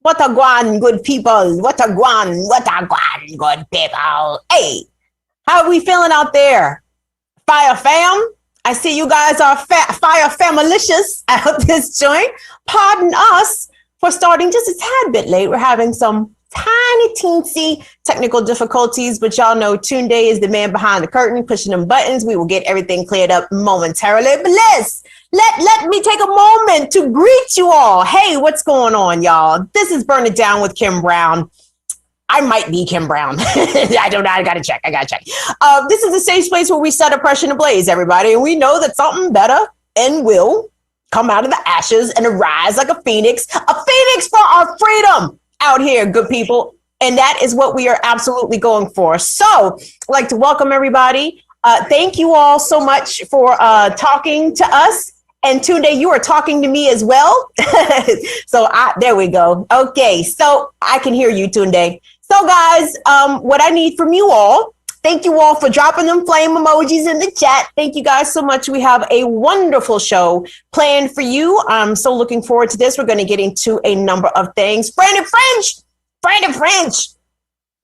What a guan, good people. What a guan, good people. Hey, how are we feeling out there? Fire fam? I see you guys are fire famalicious out this joint. Pardon us for starting just a tad bit late. We're having some tiny teensy technical difficulties, but y'all know Tunde is the man behind the curtain pushing them buttons. We will get everything cleared up momentarily. But let me take a moment to greet you all. Hey, what's going on, y'all? This is Burn It Down with Kim Brown. I might be Kim Brown. I don't know. I gotta check. This is a safe place where we set oppression ablaze, everybody. And we know that something better and will come out of the ashes and arise like a phoenix for our freedom out here, good people. And that is what we are absolutely going for. So I'd like to welcome everybody. Thank you all so much for talking to us. And Tunde, you are talking to me as well. So there we go. Okay, so I can hear you, Tunde. So guys, what I need from you all, thank you all for dropping them flame emojis in the chat. Thank you guys so much. We have a wonderful show planned for you. I'm so looking forward to this. We're going to get into a number of things. Friend of French.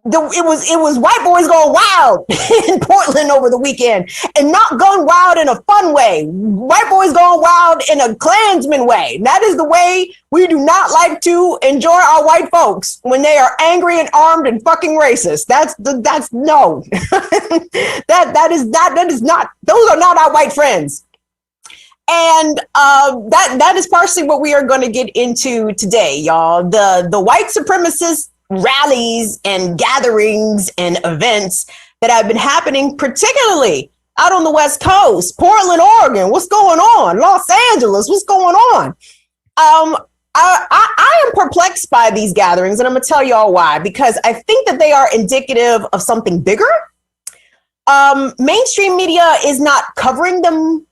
It was white boys going wild in Portland over the weekend, and not going wild in a fun way. White boys going wild in a Klansman way. That is the way we do not like to enjoy our white folks when they are angry and armed and fucking racist. That's no. that is not. Those are not our white friends. And that is partially what we are going to get into today, y'all. The white supremacist rallies and gatherings and events that have been happening, particularly out on the West Coast, Portland, Oregon. What's going on? Los Angeles, what's going on? I am perplexed by these gatherings, and I'm going to tell y'all why. Because I think that they are indicative of something bigger. Mainstream media is not covering them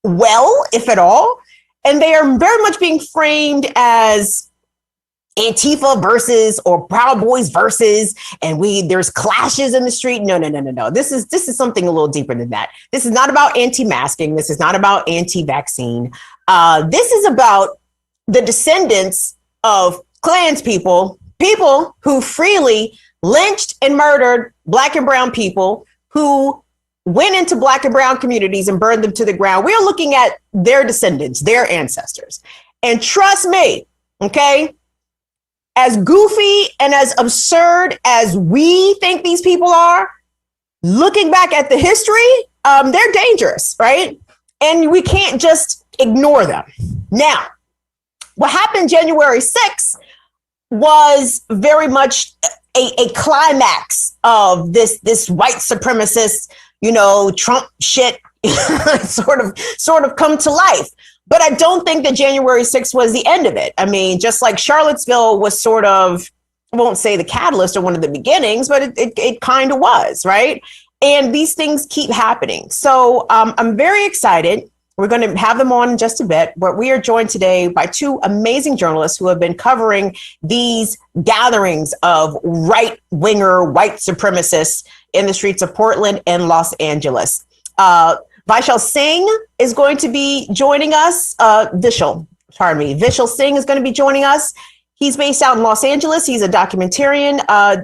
well, if at all, and they are very much being framed as Antifa versus or Proud Boys versus, and there's clashes in the street. No. This is something a little deeper than that. This is not about anti-masking. This is not about anti-vaccine. This is about the descendants of Klans people who freely lynched and murdered Black and brown people, who went into Black and brown communities and burned them to the ground. We're looking at their descendants, their ancestors. And trust me, okay, as goofy and as absurd as we think these people are, looking back at the history, they're dangerous, right? And we can't just ignore them. Now, what happened January 6th was very much a climax of this white supremacist, Trump shit sort of come to life. But I don't think that January 6th was the end of it. I mean, just like Charlottesville was sort of, I won't say the catalyst or one of the beginnings, but it kind of was, right? And these things keep happening. So I'm very excited. We're going to have them on in just a bit, but we are joined today by two amazing journalists who have been covering these gatherings of right-winger white supremacists in the streets of Portland and Los Angeles. Vishal Singh is going to be joining us. Vishal Singh is going to be joining us. He's based out in Los Angeles. He's a documentarian.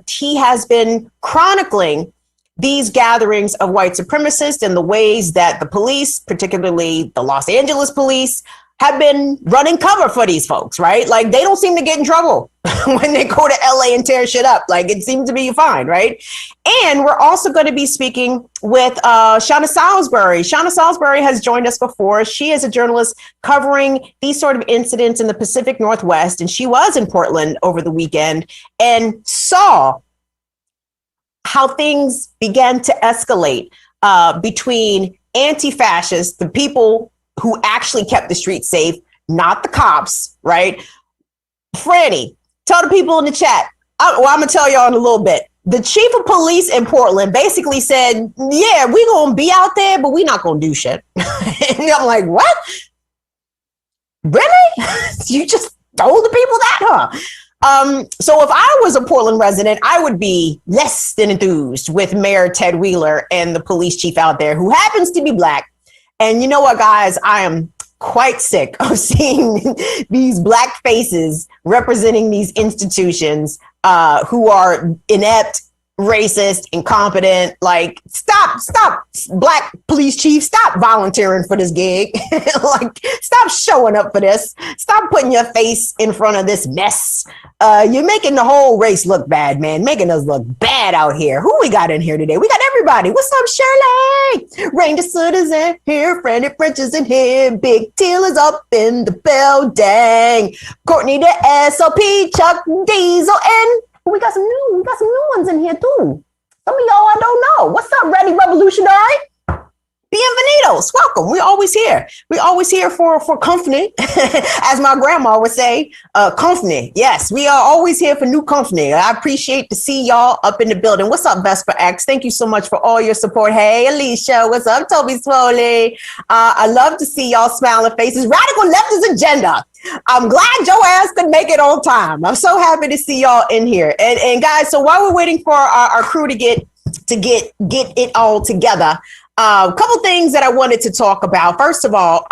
He has been chronicling these gatherings of white supremacists and the ways that the police, particularly the Los Angeles police, have been running cover for these folks, right? Like, they don't seem to get in trouble when they go to LA and tear shit up. Like, it seems to be fine, right? And we're also going to be speaking with Shauna Sowersby. Shauna Sowersby has joined us before. She is a journalist covering these sort of incidents in the Pacific Northwest. And she was in Portland over the weekend and saw how things began to escalate between anti-fascists, the people who actually kept the streets safe, not the cops, right? Franny, tell the people in the chat. I'm going to tell y'all in a little bit. The chief of police in Portland basically said, yeah, we're going to be out there, but we're not going to do shit. And I'm like, what? Really? You just told the people that, huh? So if I was a Portland resident, I would be less than enthused with Mayor Ted Wheeler and the police chief out there who happens to be Black. And you know what, guys, I am quite sick of seeing these black faces representing these institutions who are inept, racist, incompetent. Like, stop, black police chief, stop volunteering for this gig. Like, stop showing up for this. Stop putting your face in front of this mess. You're making the whole race look bad, man. Making us look bad out here. Who we got in here today? We got everybody. What's up, Shirley? Rain DeSoot is in here. Franny French is in here. Big Teal is up in the building. Courtney the SOP, Chuck Diesel, and we got some new ones in here too. Some of y'all I don't know. What's up, Ready Revolutionary? Bienvenidos. Welcome. We're always here. We're always here for company. As my grandma would say, company. Yes, we are always here for new company. I appreciate to see y'all up in the building. What's up, Vesper X? Thank you so much for all your support. Hey, Alicia. What's up, Toby Swoley? I love to see y'all smiling faces. Radical Leftist Agenda. I'm glad your ass could make it on time. I'm so happy to see y'all in here. And guys, so while we're waiting for our crew to get it all together, a couple things that I wanted to talk about. First of all,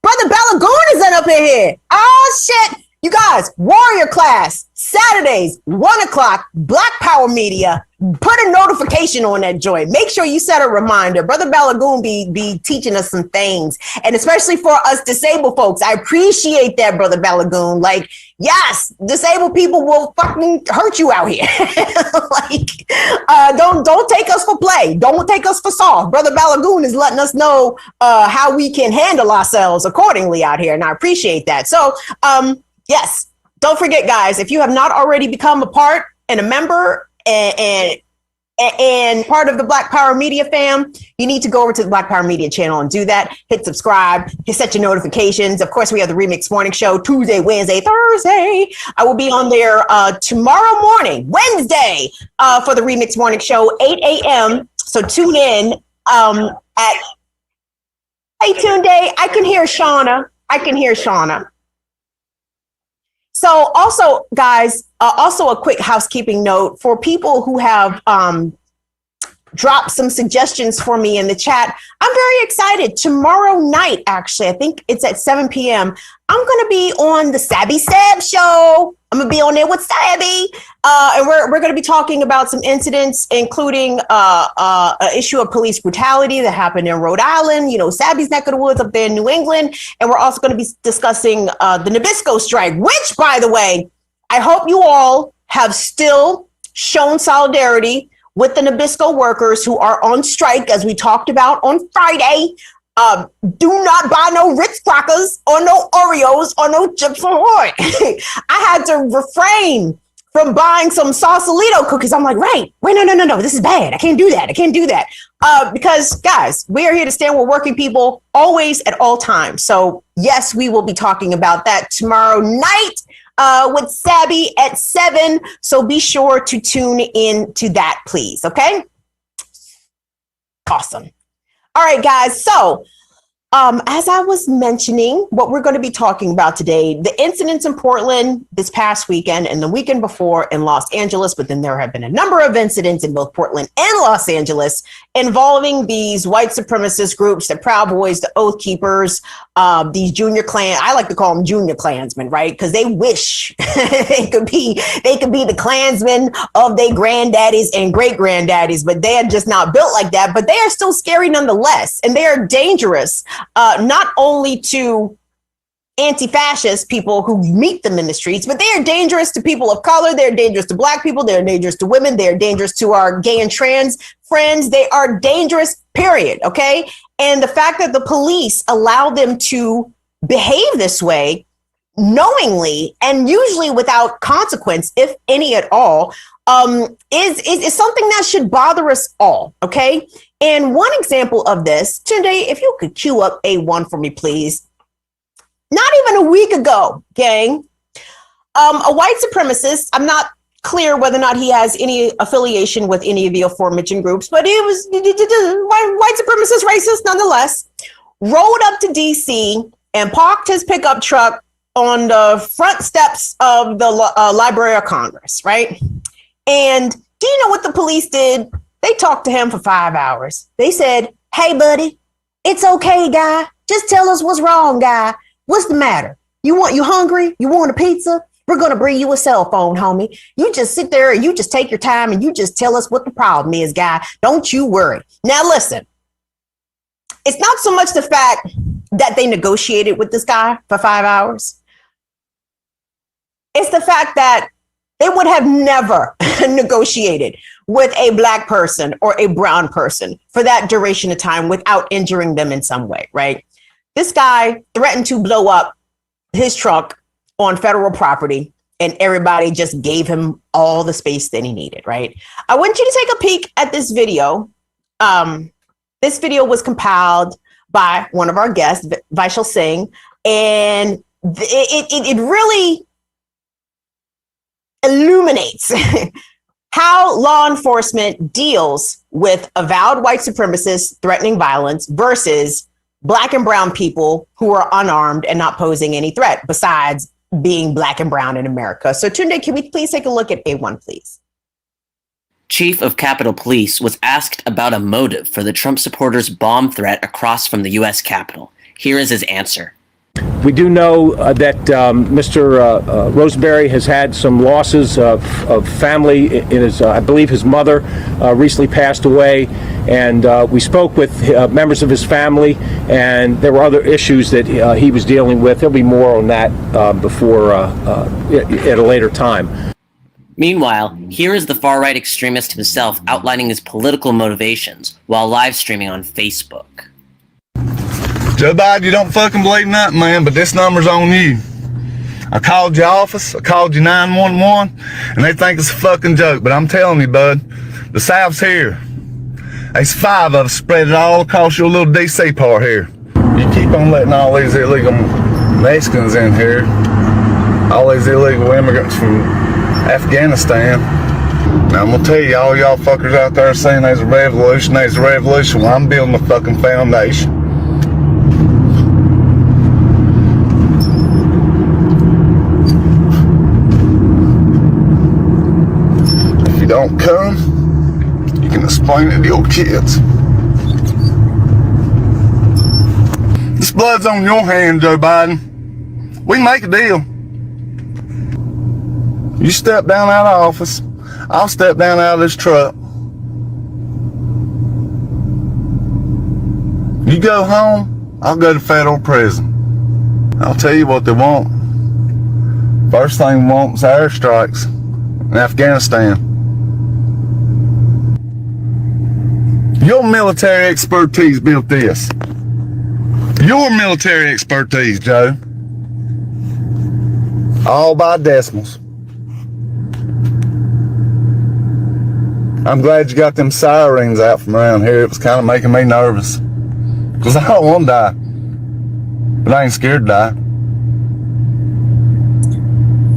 Brother Battlegrounds is up in here. Oh, shit. You guys, Warrior Class, Saturdays, 1:00, Black Power Media. Put a notification on that joint. Make sure you set a reminder. Brother Balagoon be teaching us some things. And especially for us disabled folks, I appreciate that, Brother Balagoon. Like, yes, disabled people will fucking hurt you out here. Like, don't take us for play. Don't take us for soft. Brother Balagoon is letting us know how we can handle ourselves accordingly out here. And I appreciate that. So, yes, don't forget, guys, if you have not already become a part and a member and part of the Black Power Media fam, you need to go over to the Black Power Media channel and do that. Hit subscribe, set your notifications. Of course, we have the Remix Morning Show Tuesday, Wednesday, Thursday. I will be on there tomorrow morning, Wednesday, for the Remix Morning Show, 8 a.m. So tune in at Hey Tune Day. I can hear Shauna. So also, guys, also a quick housekeeping note for people who have dropped some suggestions for me in the chat. I'm very excited. Tomorrow night, actually, I think it's at 7 p.m. I'm going to be on the Sabby Sab show. I'm going to be on there with Sabby. And we're going to be talking about some incidents, including an issue of police brutality that happened in Rhode Island, you know, Sabby's neck of the woods up there in New England. And we're also going to be discussing the Nabisco strike, which, by the way, I hope you all have still shown solidarity with the Nabisco workers who are on strike, as we talked about on Friday. Do not buy no Ritz crackers or no Oreos or no Chips Ahoy. I had to refrain from buying some Sausalito cookies. I'm like, no, this is bad. I can't do that. Because, guys, we are here to stand with working people always at all times. So, yes, we will be talking about that tomorrow night with Sabby at 7. So be sure to tune in to that, please. Okay. Awesome. All right, guys. So as I was mentioning, what we're going to be talking about today, the incidents in Portland this past weekend and the weekend before in Los Angeles, but then there have been a number of incidents in both Portland and Los Angeles involving these white supremacist groups, the Proud Boys, the Oathkeepers, these junior clan. I like to call them junior Klansmen, right? Because they wish they could be the Klansmen of their granddaddies and great granddaddies, but they are just not built like that. But they are still scary nonetheless, and they are dangerous. Not only to anti-fascist people who meet them in the streets, but they are dangerous to people of color. They're dangerous to Black people. They're dangerous to women. They're dangerous to our gay and trans friends. They are dangerous, period. Okay. And the fact that the police allow them to behave this way knowingly and usually without consequence, if any at all, is something that should bother us all. Okay. And one example of this, today, if you could cue up A1 for me, please. Not even a week ago, gang, a white supremacist, I'm not clear whether or not he has any affiliation with any of the aforementioned groups, but he was white supremacist racist nonetheless, rolled up to DC and parked his pickup truck on the front steps of the Library of Congress, right? And do you know what the police did? They talked to him for 5 hours. They said, "Hey, buddy, it's okay, guy. Just tell us what's wrong, guy. What's the matter? You hungry? You want a pizza? We're going to bring you a cell phone, homie. You just sit there and you just take your time and you just tell us what the problem is, guy. Don't you worry. Now, listen, it's not so much the fact that they negotiated with this guy for 5 hours. It's the fact that they would have never negotiated with a black person or a brown person for that duration of time without injuring them in some way, right? This guy threatened to blow up his truck on federal property, and everybody just gave him all the space that he needed, right? I want you to take a peek at this video. This video was compiled by one of our guests, Vishal Singh, and it really illuminates how law enforcement deals with avowed white supremacists threatening violence versus black and brown people who are unarmed and not posing any threat besides being black and brown in America. So Tunde, can we please take a look at A1, please? Chief of Capitol Police was asked about a motive for the Trump supporters' bomb threat across from the U.S. Capitol. Here is his answer. We do know that Mr. Roseberry has had some losses of family. In his, I believe his mother recently passed away, and we spoke with members of his family, and there were other issues that he was dealing with. There'll be more on that at a later time. Meanwhile, here is the far-right extremist himself outlining his political motivations while live streaming on Facebook. Joe Biden, you don't fucking believe nothing, man, but this number's on you. I called your office, I called you 911, and they think it's a fucking joke, but I'm telling you, bud, the South's here. There's 5 of us spread it all across your little DC part here. You keep on letting all these illegal Mexicans in here, all these illegal immigrants from Afghanistan. Now, I'm gonna tell you, all y'all fuckers out there saying there's a revolution, well, I'm building a fucking foundation. If you don't come, you can explain it to your kids. This blood's on your hands, Joe Biden. We can make a deal. You step down out of office, I'll step down out of this truck. You go home, I'll go to federal prison. I'll tell you what they want. First thing they want is airstrikes in Afghanistan. Your military expertise built this. Your military expertise, Joe. All by decimals. I'm glad you got them sirens out from around here. It was kind of making me nervous. Because I don't want to die. But I ain't scared to die.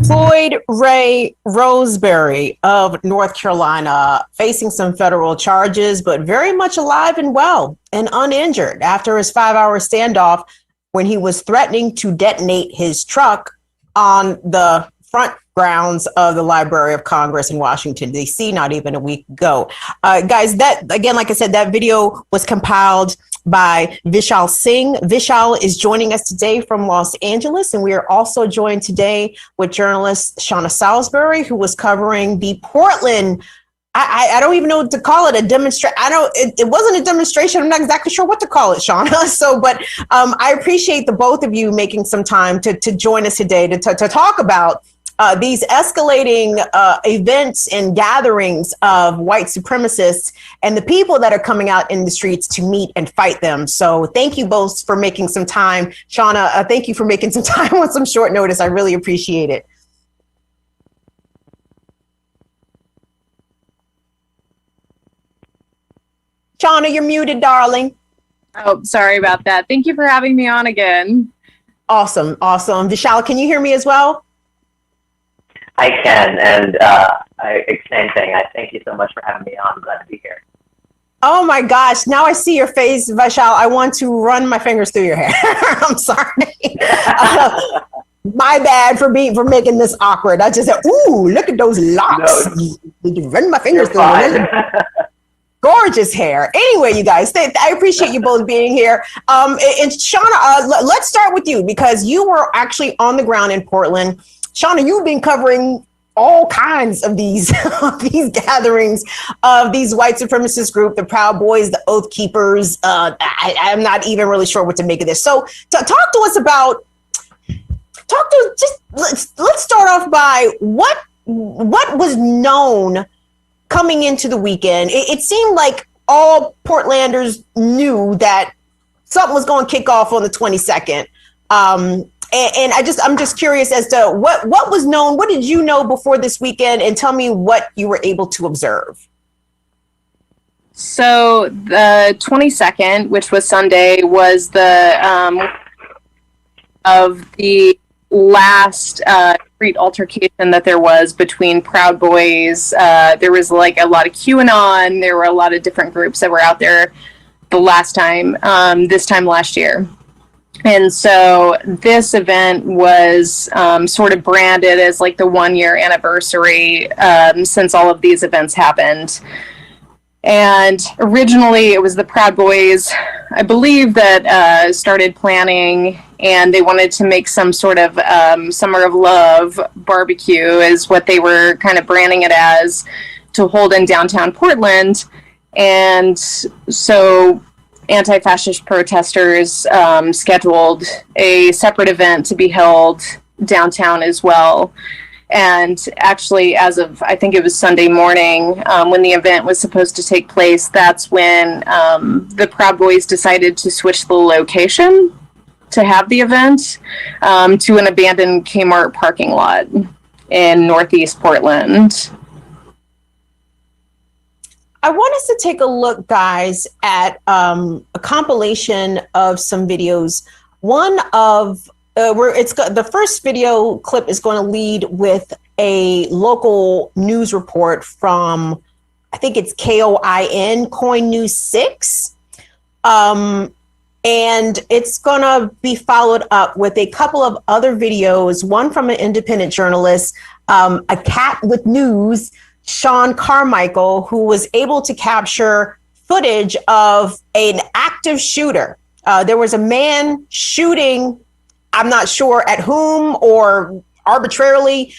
Floyd Ray Roseberry of North Carolina facing some federal charges, but very much alive and well and uninjured after his 5-hour standoff when he was threatening to detonate his truck on the front grounds of the Library of Congress in Washington, D.C., not even a week ago. Guys, that, again, like I said, that video was compiled by Vishal Singh. Vishal is joining us today from Los Angeles, and we are also joined today with journalist Shauna Sowersby, who was covering the Portland, I don't even know what to call it, a demonstration. It wasn't a demonstration. I'm not exactly sure what to call it, Shauna. So, but I appreciate the both of you making some time to join us today to talk about these escalating events and gatherings of white supremacists and the people that are coming out in the streets to meet and fight them. So thank you both for making some time. Shauna, thank you for making some time on some short notice. I really appreciate it. Shauna, you're muted, darling. Oh, sorry about that. Thank you for having me on again. Awesome. Vishal, can you hear me as well? I can, and same thing. I thank you so much for having me on. I'm glad to be here. Oh my gosh! Now I see your face, Vishal. I want to run my fingers through your hair. I'm sorry. My bad for making this awkward. I just said, "Ooh, look at those locks." No, run my fingers through them. gorgeous hair. Anyway, you guys, I appreciate you both being here. And Shauna, let's start with you because you were actually on the ground in Portland. Shauna, you've been covering all kinds of these gatherings of these white supremacist group, the Proud Boys, the Oathkeepers. I'm not even really sure what to make of this. So talk to us about, let's start off by what was known coming into the weekend. It seemed like all Portlanders knew that something was going to kick off on the 22nd. And I'm just curious as to what was known. What did you know before this weekend? And tell me what you were able to observe. So the 22nd, which was Sunday, was the of the last street altercation that there was between Proud Boys. There was like a lot of QAnon. There were a lot of different groups that were out there the last time, this time last year. And so this event was sort of branded as like the 1 year anniversary since all of these events happened. And originally it was the Proud Boys, I believe, that started planning, and they wanted to make some sort of Summer of Love barbecue is what they were kind of branding it as, to hold in downtown Portland. And so anti-fascist protesters scheduled a separate event to be held downtown as well. And actually, as of, I think it was Sunday morning, when the event was supposed to take place, that's when the Proud Boys decided to switch the location to have the event to an abandoned Kmart parking lot in Northeast Portland. I want us to take a look, guys, at a compilation of some videos. One of the first video clip is going to lead with a local news report from, I think it's KOIN, Coin News 6. And it's going to be followed up with a couple of other videos, one from an independent journalist, A Cat with News, Sean Carmichael, who was able to capture footage of an active shooter. There was a man shooting, I'm not sure at whom or arbitrarily,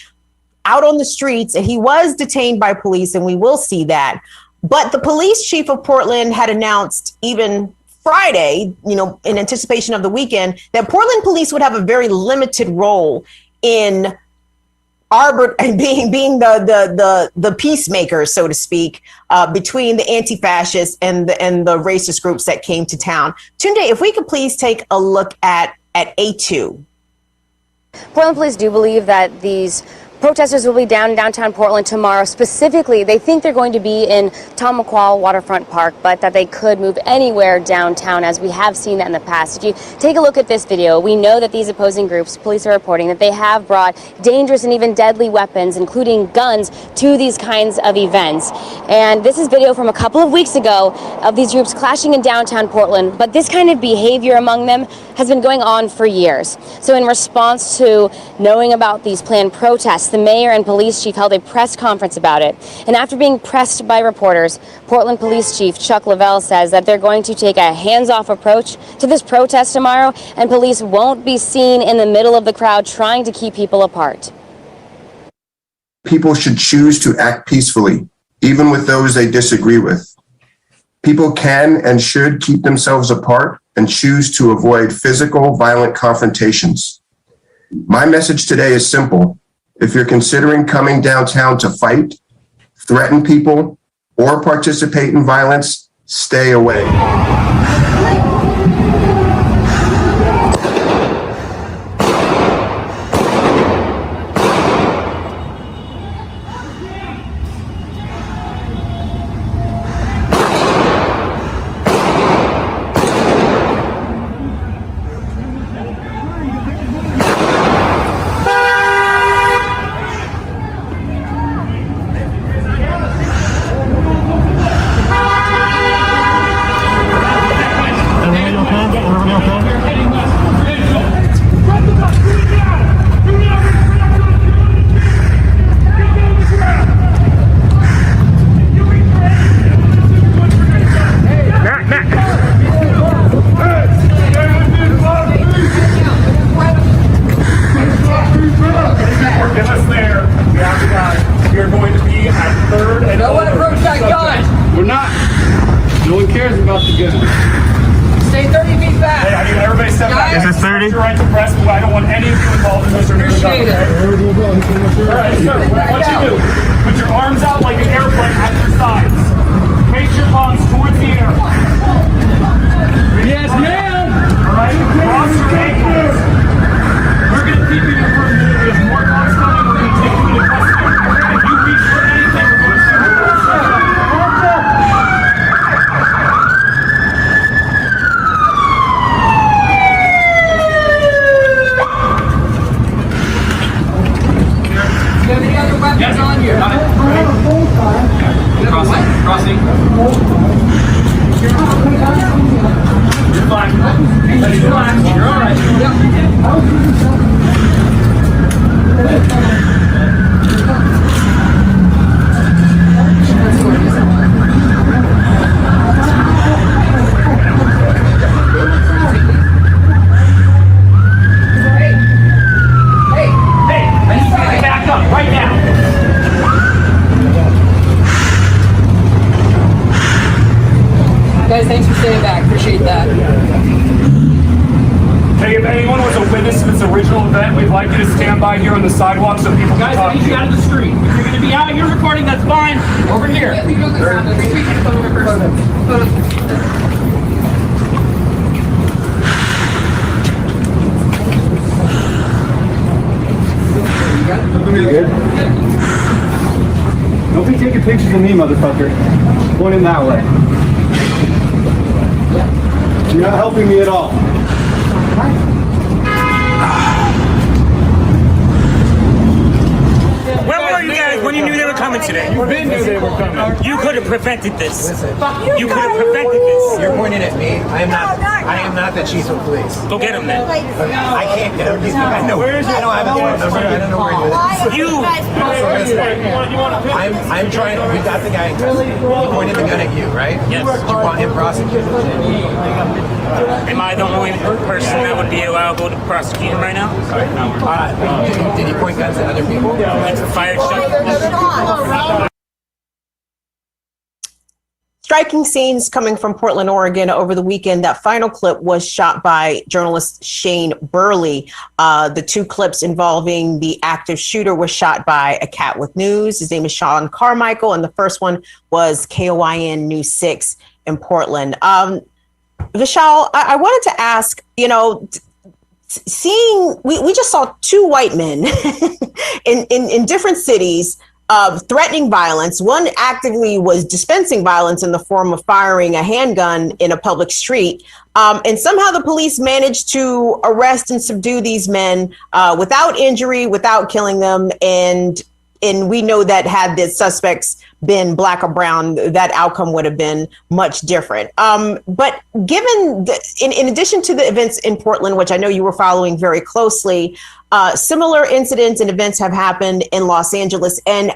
out on the streets, and he was detained by police, and we will see that. But the police chief of Portland had announced even Friday, in anticipation of the weekend, that Portland police would have a very limited role in being the peacemakers, so to speak, between the anti-fascists and the racist groups that came to town. Tunde, if we could please take a look at A2. Portland police do believe that these protesters will be downtown Portland tomorrow. Specifically, they think they're going to be in Tom McQuall Waterfront Park, but that they could move anywhere downtown, as we have seen that in the past. If you take a look at this video, we know that these opposing groups, police are reporting that they have brought dangerous and even deadly weapons, including guns, to these kinds of events. And this is video from a couple of weeks ago of these groups clashing in downtown Portland, but this kind of behavior among them has been going on for years. So in response to knowing about these planned protests, the mayor and police chief held a press conference about it. And after being pressed by reporters, Portland Police Chief Chuck Lavelle says that they're going to take a hands-off approach to this protest tomorrow, and police won't be seen in the middle of the crowd trying to keep people apart. People should choose to act peacefully, even with those they disagree with. People can and should keep themselves apart and choose to avoid physical, violent confrontations. My message today is simple. If you're considering coming downtown to fight, threaten people, or participate in violence, stay away. Stay 30 feet back. Hey, I need everybody step back. Is this 30? Your right to press, but I don't want any of you involved in this or Appreciate it. All right, sir, what you do, put your arms out like an airplane at your sides. Face your palms towards the air. Yes, ma'am. All right, cross your ankles. We're going to keep you here for a minute. We have more dogs coming. We're going to take you into custody. If you reach for anything, we're going to shoot you. Do you have any other weapons on you? Crossing. You're fine. Relax. You're all right. Hey, I need you to back up right now. Guys, thanks for staying back. Appreciate that. Hey, if anyone was a witness to this original event, we'd like you to stand by here on the sidewalk so people can talk to you. Out of the street. If you're going to be out here recording, that's fine. Over here. You good? Don't be taking pictures of me, motherfucker. Going in that way. You're not helping me at all. Where were you guys when you knew they were coming today? You knew they were coming. You could have prevented this. You could have prevented this. You're pointing at me. I am not the chief of police. Go get him then. I can't get him. I know. I don't have his phone number. I don't know where he lives. I'm trying. We got the guy in custody. He pointed the gun at you, right? Yes. You want him prosecuted? Am I the only person that would be allowable to prosecute him right now? Did he point guns at other people? It's a fired shot. Striking scenes coming from Portland, Oregon over the weekend. That final clip was shot by journalist Shane Burley. The two clips involving the active shooter was shot by a cat with news. His name is Sean Carmichael, and the first one was KOIN News 6 in Portland. Vishal, I wanted to ask, we just saw two white men in different cities threatening violence. One actively was dispensing violence in the form of firing a handgun in a public street. And somehow the police managed to arrest and subdue these men without injury, without killing them. And we know that had the suspects been black or brown, that outcome would have been much different. But given in addition to the events in Portland, which I know you were following very closely, similar incidents and events have happened in Los Angeles. And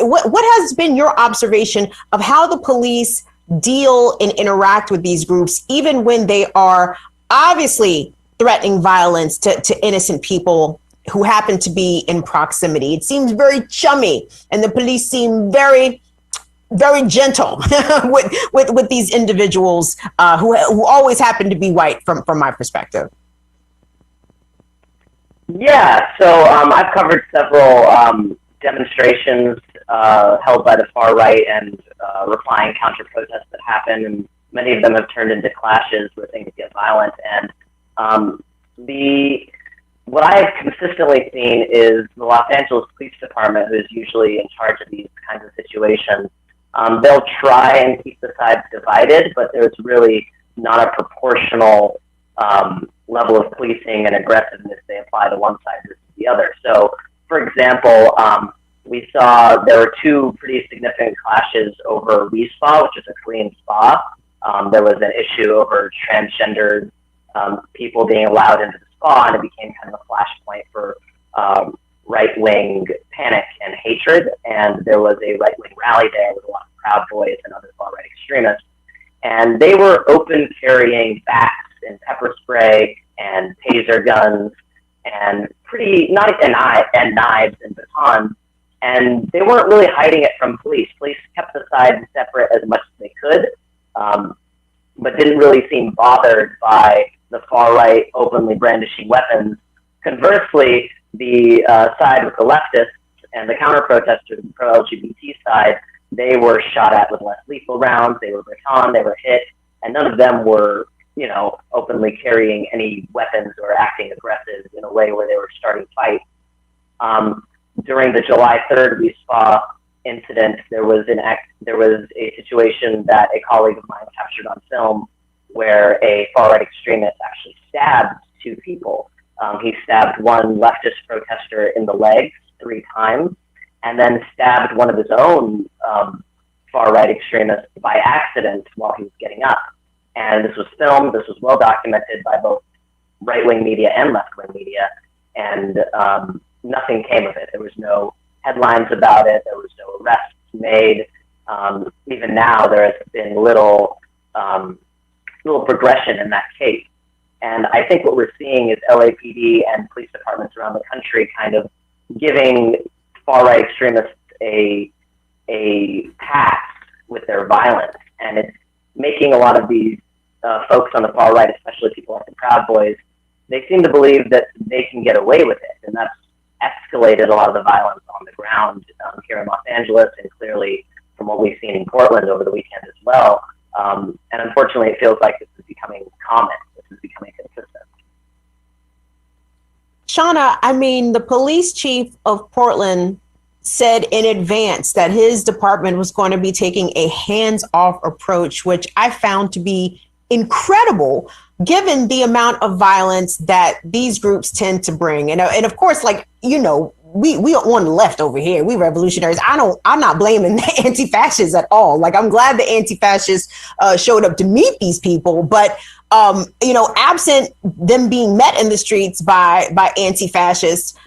what has been your observation of how the police deal and interact with these groups, even when they are obviously threatening violence to innocent people who happen to be in proximity? It seems very chummy, and the police seem very, very gentle with these individuals who always happen to be white from my perspective. Yeah, so I've covered several demonstrations held by the far right and replying counter protests that happen, and many of them have turned into clashes where things get violent. And what I've consistently seen is the Los Angeles Police Department, who's usually in charge of these kinds of situations, they'll try and keep the sides divided, but there's really not a proportional level of policing and aggressiveness they apply to one side versus the other. So, for example, we saw there were two pretty significant clashes over WeSpa, which is a Korean spa. There was an issue over transgender people being allowed into the spa, and it became kind of a flashpoint for right-wing panic and hatred. And there was a right-wing rally there with a lot of Proud Boys and other far-right extremists. And they were open carrying bats and pepper spray and taser guns and and knives and batons. And they weren't really hiding it from police. Police kept the sides separate as much as they could. but didn't really seem bothered by the far right openly brandishing weapons. Conversely, the side with the leftists and the counter-protesters, the pro-LGBT side, they were shot at with less lethal rounds, they were baton, they were hit, and none of them were, you know, openly carrying any weapons or acting aggressive in a way where they were starting fights. During the July 3rd WeSpa incident, there was a situation that a colleague of mine captured on film where a far-right extremist actually stabbed two people. He stabbed one leftist protester in the legs 3 times, and then stabbed one of his own far-right extremists by accident while he was getting up. And this was filmed, this was well documented by both right-wing media and left-wing media, and nothing came of it. There was no headlines about it, there was no arrests made. Even now, there has been little progression in that case. And I think what we're seeing is LAPD and police departments around the country kind of giving far-right extremists a pass with their violence. And it's making a lot of these folks on the far right, especially people like the Proud Boys, they seem to believe that they can get away with it. And that's escalated a lot of the violence on the ground here in Los Angeles, and clearly from what we've seen in Portland over the weekend as well. And unfortunately, it feels like this is becoming common. This is becoming consistent. Shauna, I mean, the police chief of Portland said in advance that his department was going to be taking a hands-off approach, which I found to be incredible, given the amount of violence that these groups tend to bring. And of course, like, you know, we on the left over here, we revolutionaries. I'm not blaming the anti-fascists at all. Like, I'm glad the anti-fascists showed up to meet these people, but you know, absent them being met in the streets by anti-fascists,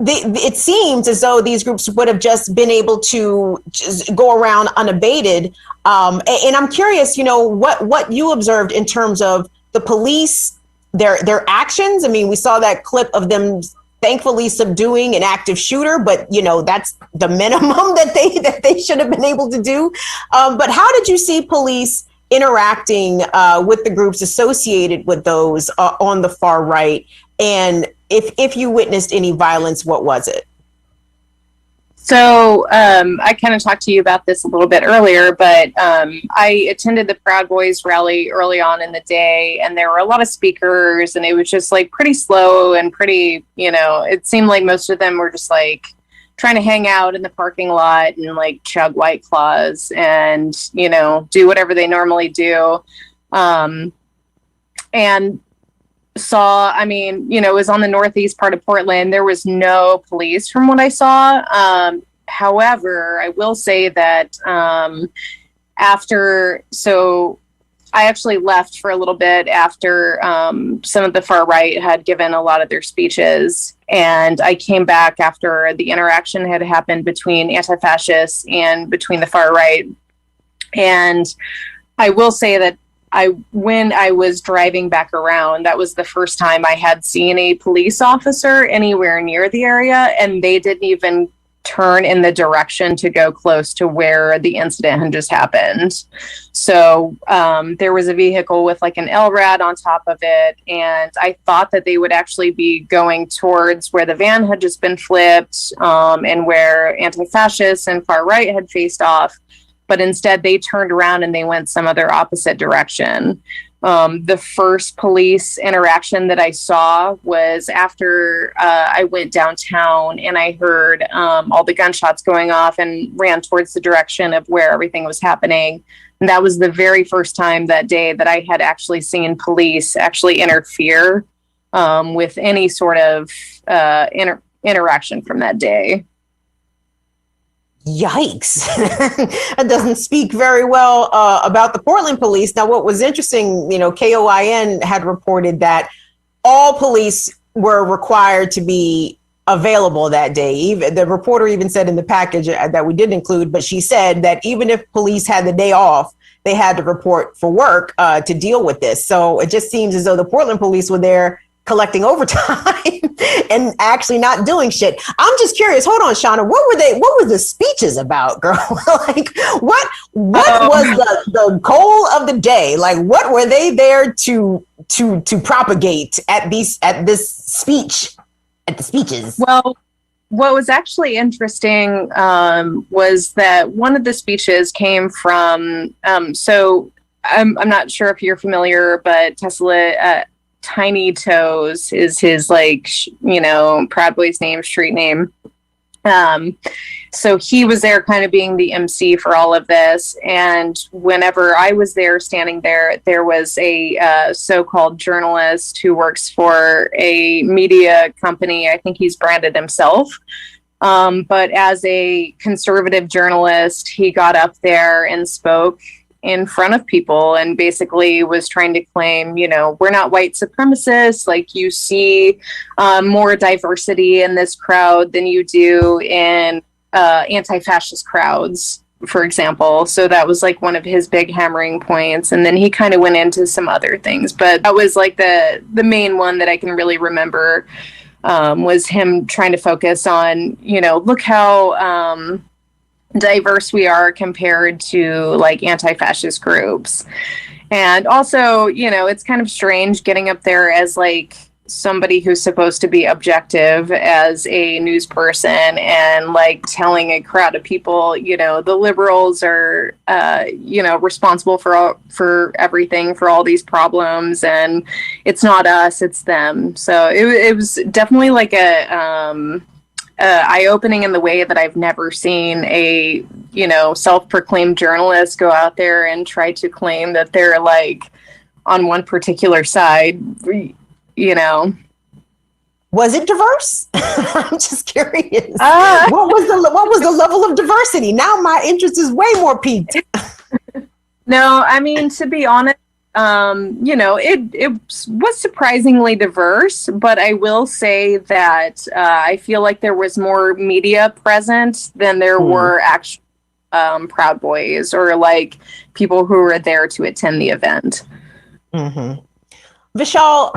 it seems as though these groups would have just been able to just go around unabated. And I'm curious, you know, what you observed in terms of the police, their actions. I mean, we saw that clip of them thankfully subduing an active shooter, but you know, that's the minimum that they should have been able to do. But how did you see police interacting with the groups associated with those on the far right? And if you witnessed any violence, what was it? So I kind of talked to you about this a little bit earlier, but I attended the Proud Boys rally early on in the day, and there were a lot of speakers, and it was just like pretty slow and pretty, you know, it seemed like most of them were just like trying to hang out in the parking lot and like chug White Claws and, you know, do whatever they normally do. And saw, I mean, you know, it was on the northeast part of Portland. There was no police from what I saw. However, I will say that so I actually left for a little bit after some of the far right had given a lot of their speeches. And I came back after the interaction had happened between anti-fascists and between the far right. And I will say that when I was driving back around, that was the first time I had seen a police officer anywhere near the area, and they didn't even turn in the direction to go close to where the incident had just happened. So there was a vehicle with like an LRAD on top of it, and I thought that they would actually be going towards where the van had just been flipped and where anti-fascists and far right had faced off. But instead they turned around and they went some other opposite direction. The first police interaction that I saw was after I went downtown and I heard all the gunshots going off and ran towards the direction of where everything was happening. And that was the very first time that day that I had actually seen police actually interfere with any sort of interaction from that day. Yikes. That doesn't speak very well about the Portland police. Now, what was interesting, you know, KOIN had reported that all police were required to be available that day. Even the reporter even said in the package that we didn't include, but she said that even if police had the day off, they had to report for work to deal with this. So it just seems as though the Portland police were there collecting overtime and actually not doing shit. I'm just curious. Hold on, Shauna. What were the speeches about, girl? Like what was the goal of the day? Like what were they there to propagate at this speech, at the speeches? Well, what was actually interesting was that one of the speeches came from, so I'm not sure if you're familiar, but Tesla, Tiny Toes is his, like, Proud Boy's name, street name. So he was there kind of being the MC for all of this. And whenever I was there standing there, there was a so-called journalist who works for a media company. I think he's branded himself. But as a conservative journalist, he got up there and spoke in front of people and basically was trying to claim, we're not white supremacists. Like, you see more diversity in this crowd than you do in anti-fascist crowds, for example. So that was like one of his big hammering points. And then he kind of went into some other things, but that was like the main one that I can really remember, was him trying to focus on, look how diverse we are compared to like anti-fascist groups. And also, it's kind of strange getting up there as like somebody who's supposed to be objective as a news person and like telling a crowd of people, the liberals are, responsible for everything, for all these problems, and it's not us, it's them. So it was definitely like a eye-opening in the way that I've never seen a, self-proclaimed journalist go out there and try to claim that they're like on one particular side, Was it diverse? I'm just curious. What was the level of diversity? Now my interest is way more piqued. No, I mean, to be honest, it was surprisingly diverse, but I will say that I feel like there was more media present than there were actual Proud Boys or like people who were there to attend the event. Mm-hmm. Vishal,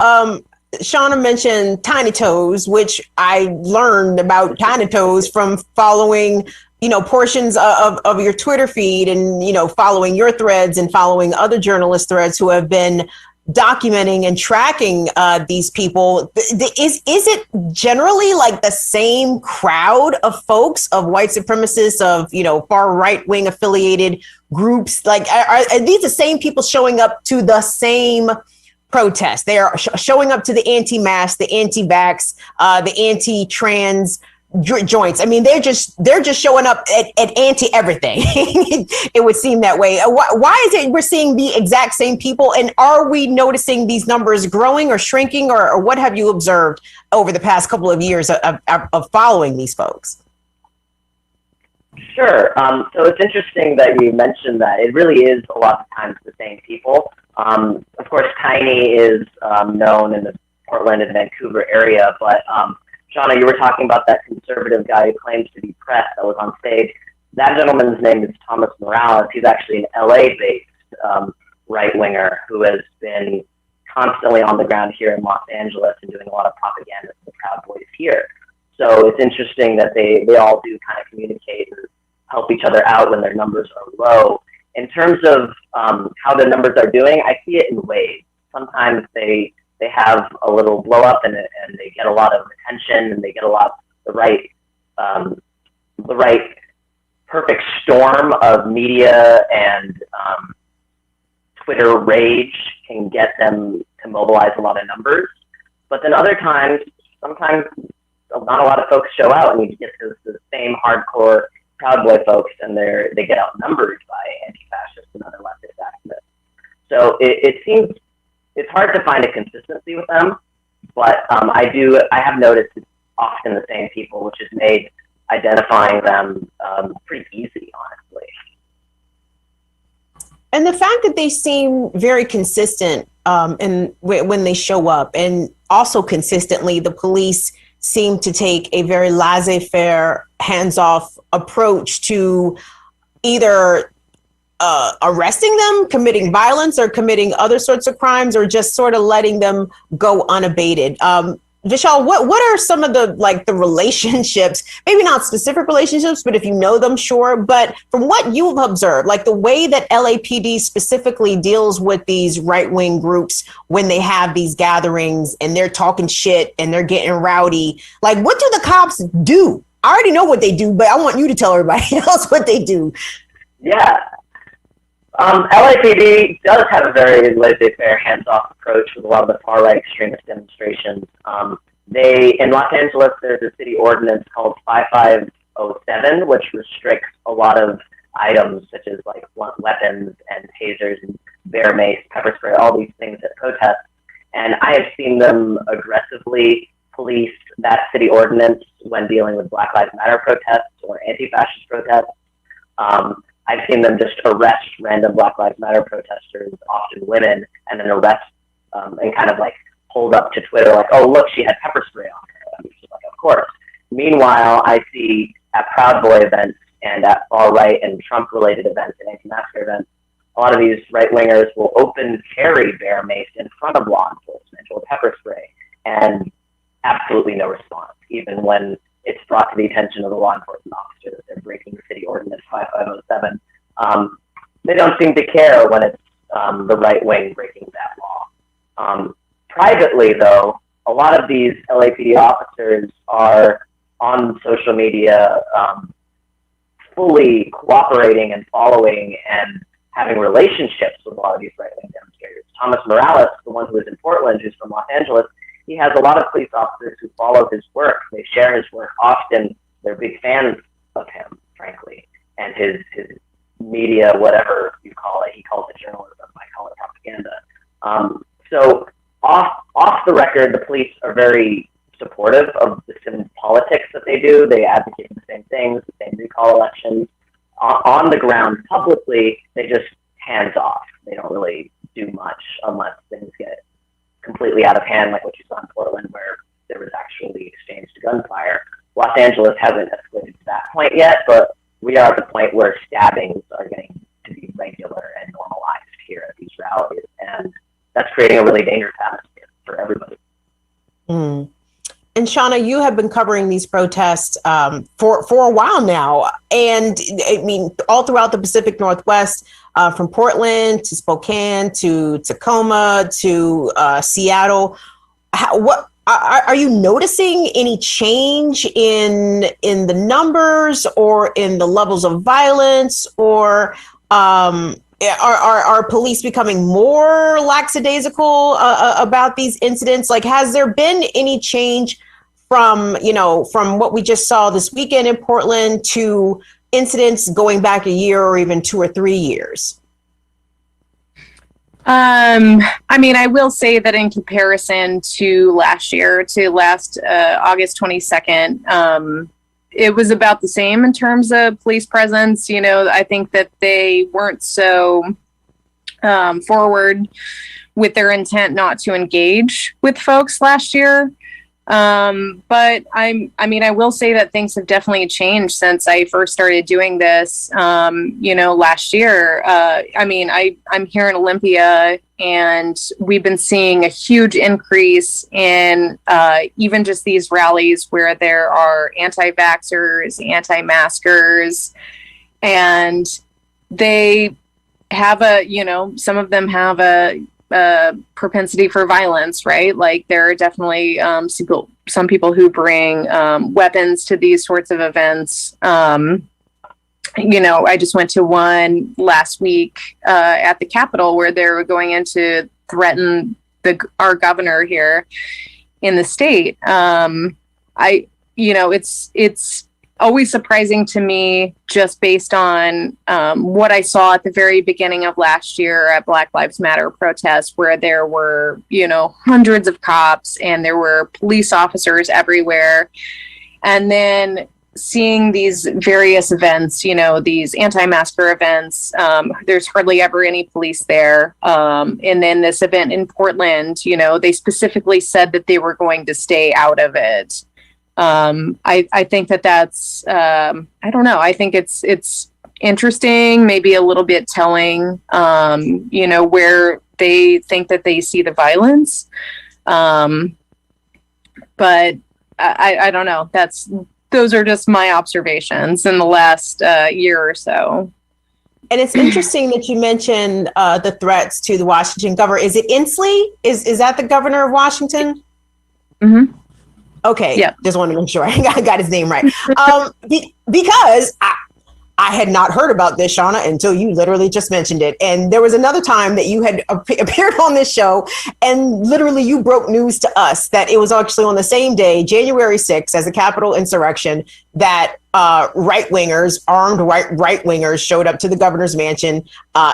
Shauna mentioned Tiny Toes, which I learned about Tiny Toes from following portions of your Twitter feed and, following your threads and following other journalist threads who have been documenting and tracking these people. Is it generally like the same crowd of folks, of white supremacists, of, far right wing affiliated groups? Like, are these the same people showing up to the same protests? They are showing up to the anti-mask, the anti-vax, the anti-trans joints. I mean, they're just showing up at anti-everything. It would seem that way. Why is it we're seeing the exact same people? And are we noticing these numbers growing or shrinking, or what have you observed over the past couple of years of following these folks? Sure. So it's interesting that you mentioned that. It really is a lot of times the same people. Of course, Tiny is known in the Portland and Vancouver area, but Shauna, you were talking about that conservative guy who claims to be press that was on stage. That gentleman's name is Thomas Morales. He's actually an LA-based right-winger who has been constantly on the ground here in Los Angeles and doing a lot of propaganda for the Proud Boys here. So it's interesting that they all do kind of communicate and help each other out when their numbers are low. In terms of how the numbers are doing, I see it in waves. Sometimes they have a little blow up and they get a lot of attention and they get a lot the right perfect storm of media and Twitter rage can get them to mobilize a lot of numbers. But then other times, sometimes not a lot of folks show out, and you get the same hardcore Proud Boy folks, and they get outnumbered by anti-fascists and other leftist activists. So it seems it's hard to find a consistency with them, but I have noticed it's often the same people, which has made identifying them pretty easy, honestly. And the fact that they seem very consistent when they show up, and also consistently, the police seem to take a very laissez-faire, hands-off approach to either arresting them, committing violence, or committing other sorts of crimes, or just sort of letting them go unabated? Vishal, what are some of the relationships, maybe not specific relationships, but if you know them, sure. But from what you've observed, like the way that LAPD specifically deals with these right-wing groups when they have these gatherings and they're talking shit and they're getting rowdy, like what do the cops do? I already know what they do, but I want you to tell everybody else what they do. Yeah. LAPD does have a very laissez-faire, hands-off approach with a lot of the far-right extremist demonstrations. In Los Angeles, there's a city ordinance called 5507, which restricts a lot of items such as like blunt weapons and tasers and bear mace, pepper spray, all these things at protests. And I have seen them aggressively police that city ordinance when dealing with Black Lives Matter protests or anti-fascist protests. I've seen them just arrest random Black Lives Matter protesters, often women, and then arrest and kind of like hold up to Twitter like, oh, look, she had pepper spray on her. I'm just like, of course. Meanwhile, I see at Proud Boy events and at far-right and Trump-related events and anti-masker events, a lot of these right-wingers will open carry bear mace in front of law enforcement or pepper spray, and absolutely no response, even when it's brought to the attention of the law enforcement officer that they're breaking city ordinance 5507. They don't seem to care when it's the right wing breaking that law. Privately, though, a lot of these LAPD officers are on social media fully cooperating and following and having relationships with a lot of these right-wing demonstrators. Thomas Morales, the one who is in Portland, who's from Los Angeles, he has a lot of police officers who follow his work. They share his work often. They're big fans of him, frankly, and his media, whatever you call it. He calls it journalism. I call it propaganda. So off the record, the police are very supportive of the same politics that they do. They advocate for the same things, the same recall elections. On the ground, publicly, they just hands off. They don't really do much unless things get completely out of hand, like what you saw in Portland, where there was actually exchanged gunfire. Los Angeles hasn't escalated to that point yet, but we are at the point where stabbings are getting to be regular and normalized here at these rallies, and that's creating a really dangerous atmosphere for everybody. Mm. And Shauna, you have been covering these protests for a while now, and I mean, all throughout the Pacific Northwest, from Portland to Spokane to Tacoma to Seattle. What are you noticing any change in the numbers or in the levels of violence, or are police becoming more lackadaisical about these incidents? Like, has there been any change from what we just saw this weekend in Portland to incidents going back a year or even 2 or 3 years? I mean, I will say that in comparison to last August 22nd, it was about the same in terms of police presence. I think that they weren't so forward with their intent not to engage with folks last year. But I will say that things have definitely changed since I first started doing this, last year. I'm here in Olympia, and we've been seeing a huge increase in, even just these rallies where there are anti-vaxxers, anti-maskers, and they have some of them have a propensity for violence, right? Like, there are definitely some people who bring weapons to these sorts of events. I just went to one last week at the Capitol where they were going in to threaten our governor here in the state. It's always surprising to me, just based on what I saw at the very beginning of last year at Black Lives Matter protests, where there were, hundreds of cops and there were police officers everywhere. And then seeing these various events, these anti-masker events, there's hardly ever any police there. And then this event in Portland, they specifically said that they were going to stay out of it. I think that's I don't know. I think it's interesting, maybe a little bit telling, you know, where they think that they see the violence. But I don't know. Those are just my observations in the last year or so. And it's interesting that you mentioned the threats to the Washington governor. Is it Inslee? Is that the governor of Washington? Mm-hmm. Okay. Yeah. Just want to make sure I got his name right. Because I had not heard about this, Shauna, until you literally just mentioned it. And there was another time that you had appeared on this show, and literally you broke news to us that it was actually on the same day, January 6th, as a Capitol insurrection, that right-wingers, armed right-wingers showed up to the governor's mansion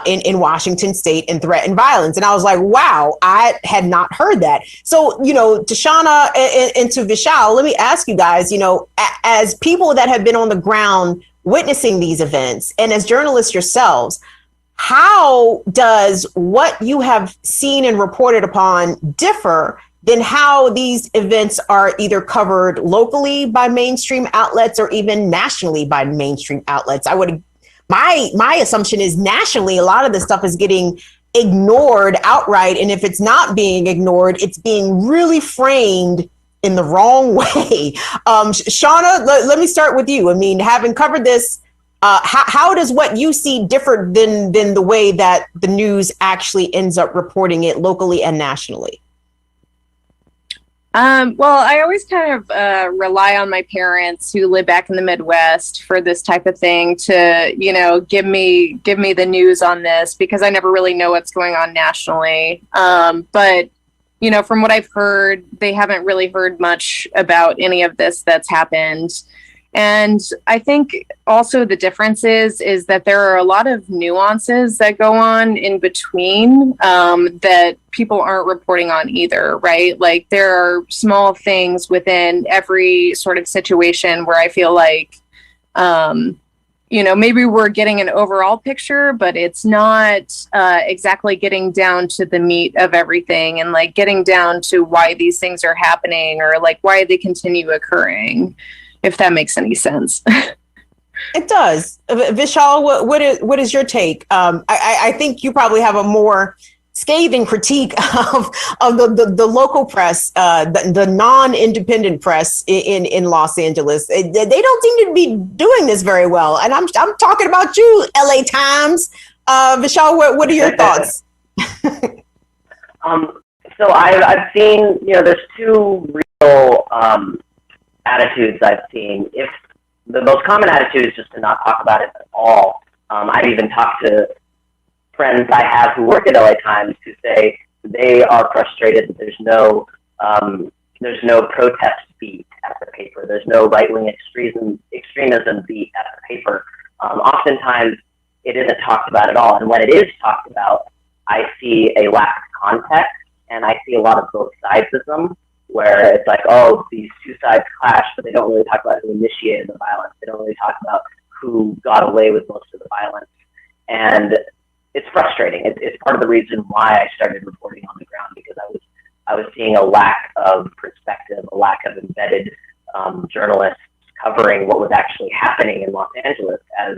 in Washington state and threatened violence. And I was like, wow, I had not heard that. So, you know, to Shauna and to Vishal, let me ask you guys, you know, as people that have been on the ground witnessing these events, and as journalists yourselves, how does what you have seen and reported upon differ than how these events are either covered locally by mainstream outlets or even nationally by mainstream outlets? My assumption is nationally, a lot of this stuff is getting ignored outright. And if it's not being ignored, it's being really framed in the wrong way. Shauna, let me start with you. I mean, having covered this, how does what you see differ than the way that the news actually ends up reporting it locally and nationally? Well, I always kind of rely on my parents who live back in the Midwest for this type of thing to, you know, give me the news on this, because I never really know what's going on nationally. But you know, from what I've heard, they haven't really heard much about any of this that's happened. And I think also the difference is that there are a lot of nuances that go on in between that people aren't reporting on either, right? Like there are small things within every sort of situation where I feel like, you know, maybe we're getting an overall picture, but it's not exactly getting down to the meat of everything and like getting down to why these things are happening or like why they continue occurring, if that makes any sense. It does. Vishal, what is your take? I think you probably have a more scathing critique of the local press, the non-independent press in Los Angeles. They don't seem to be doing this very well. And I'm talking about you, LA Times. Vishal, what are your thoughts? So I've seen, you know, there's two real attitudes I've seen. If the most common attitude is just to not talk about it at all. I've even talked to friends I have who work at LA Times who say they are frustrated that there's no protest beat at the paper. There's no right-wing extremism beat at the paper. Oftentimes it isn't talked about at all. And when it is talked about, I see a lack of context, and I see a lot of both sidesism, where it's like, oh, these two sides clash, but they don't really talk about who initiated the violence. They don't really talk about who got away with most of the violence. And it's frustrating. It's part of the reason why I started reporting on the ground, because I was seeing a lack of perspective, a lack of embedded journalists covering what was actually happening in Los Angeles, as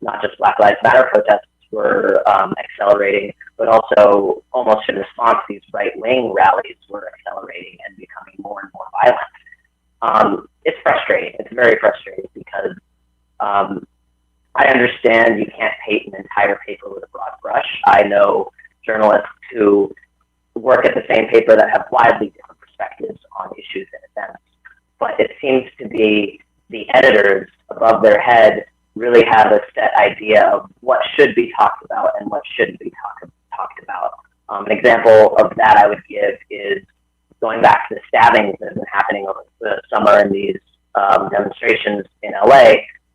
not just Black Lives Matter protests were accelerating, but also almost in response, these right-wing rallies were accelerating and becoming more and more violent. It's frustrating. It's very frustrating because I understand you can't paint an entire paper with a broad brush. I know journalists who work at the same paper that have widely different perspectives on issues and events, but it seems to be the editors above their head really have a set idea of what should be talked about and what shouldn't be talked about. An example of that I would give is going back to the stabbings that have been happening over the summer in these demonstrations in LA.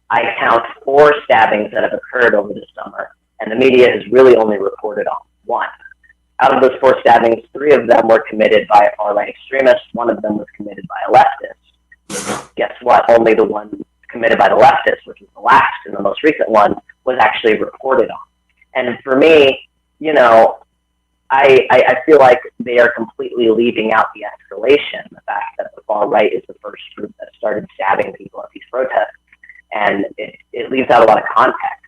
I count 4 stabbings that have occurred over the summer, and the media has really only reported on 1. Out of those 4 stabbings, 3 of them were committed by a far-right extremist. 1 of them was committed by a leftist. Guess what? Only the one committed by the leftist, which was the last and the most recent one, was actually reported on. And for me, you know, I feel like they are completely leaving out the escalation, the fact that the far right is the first group that started stabbing people at these protests. And it leaves out a lot of context.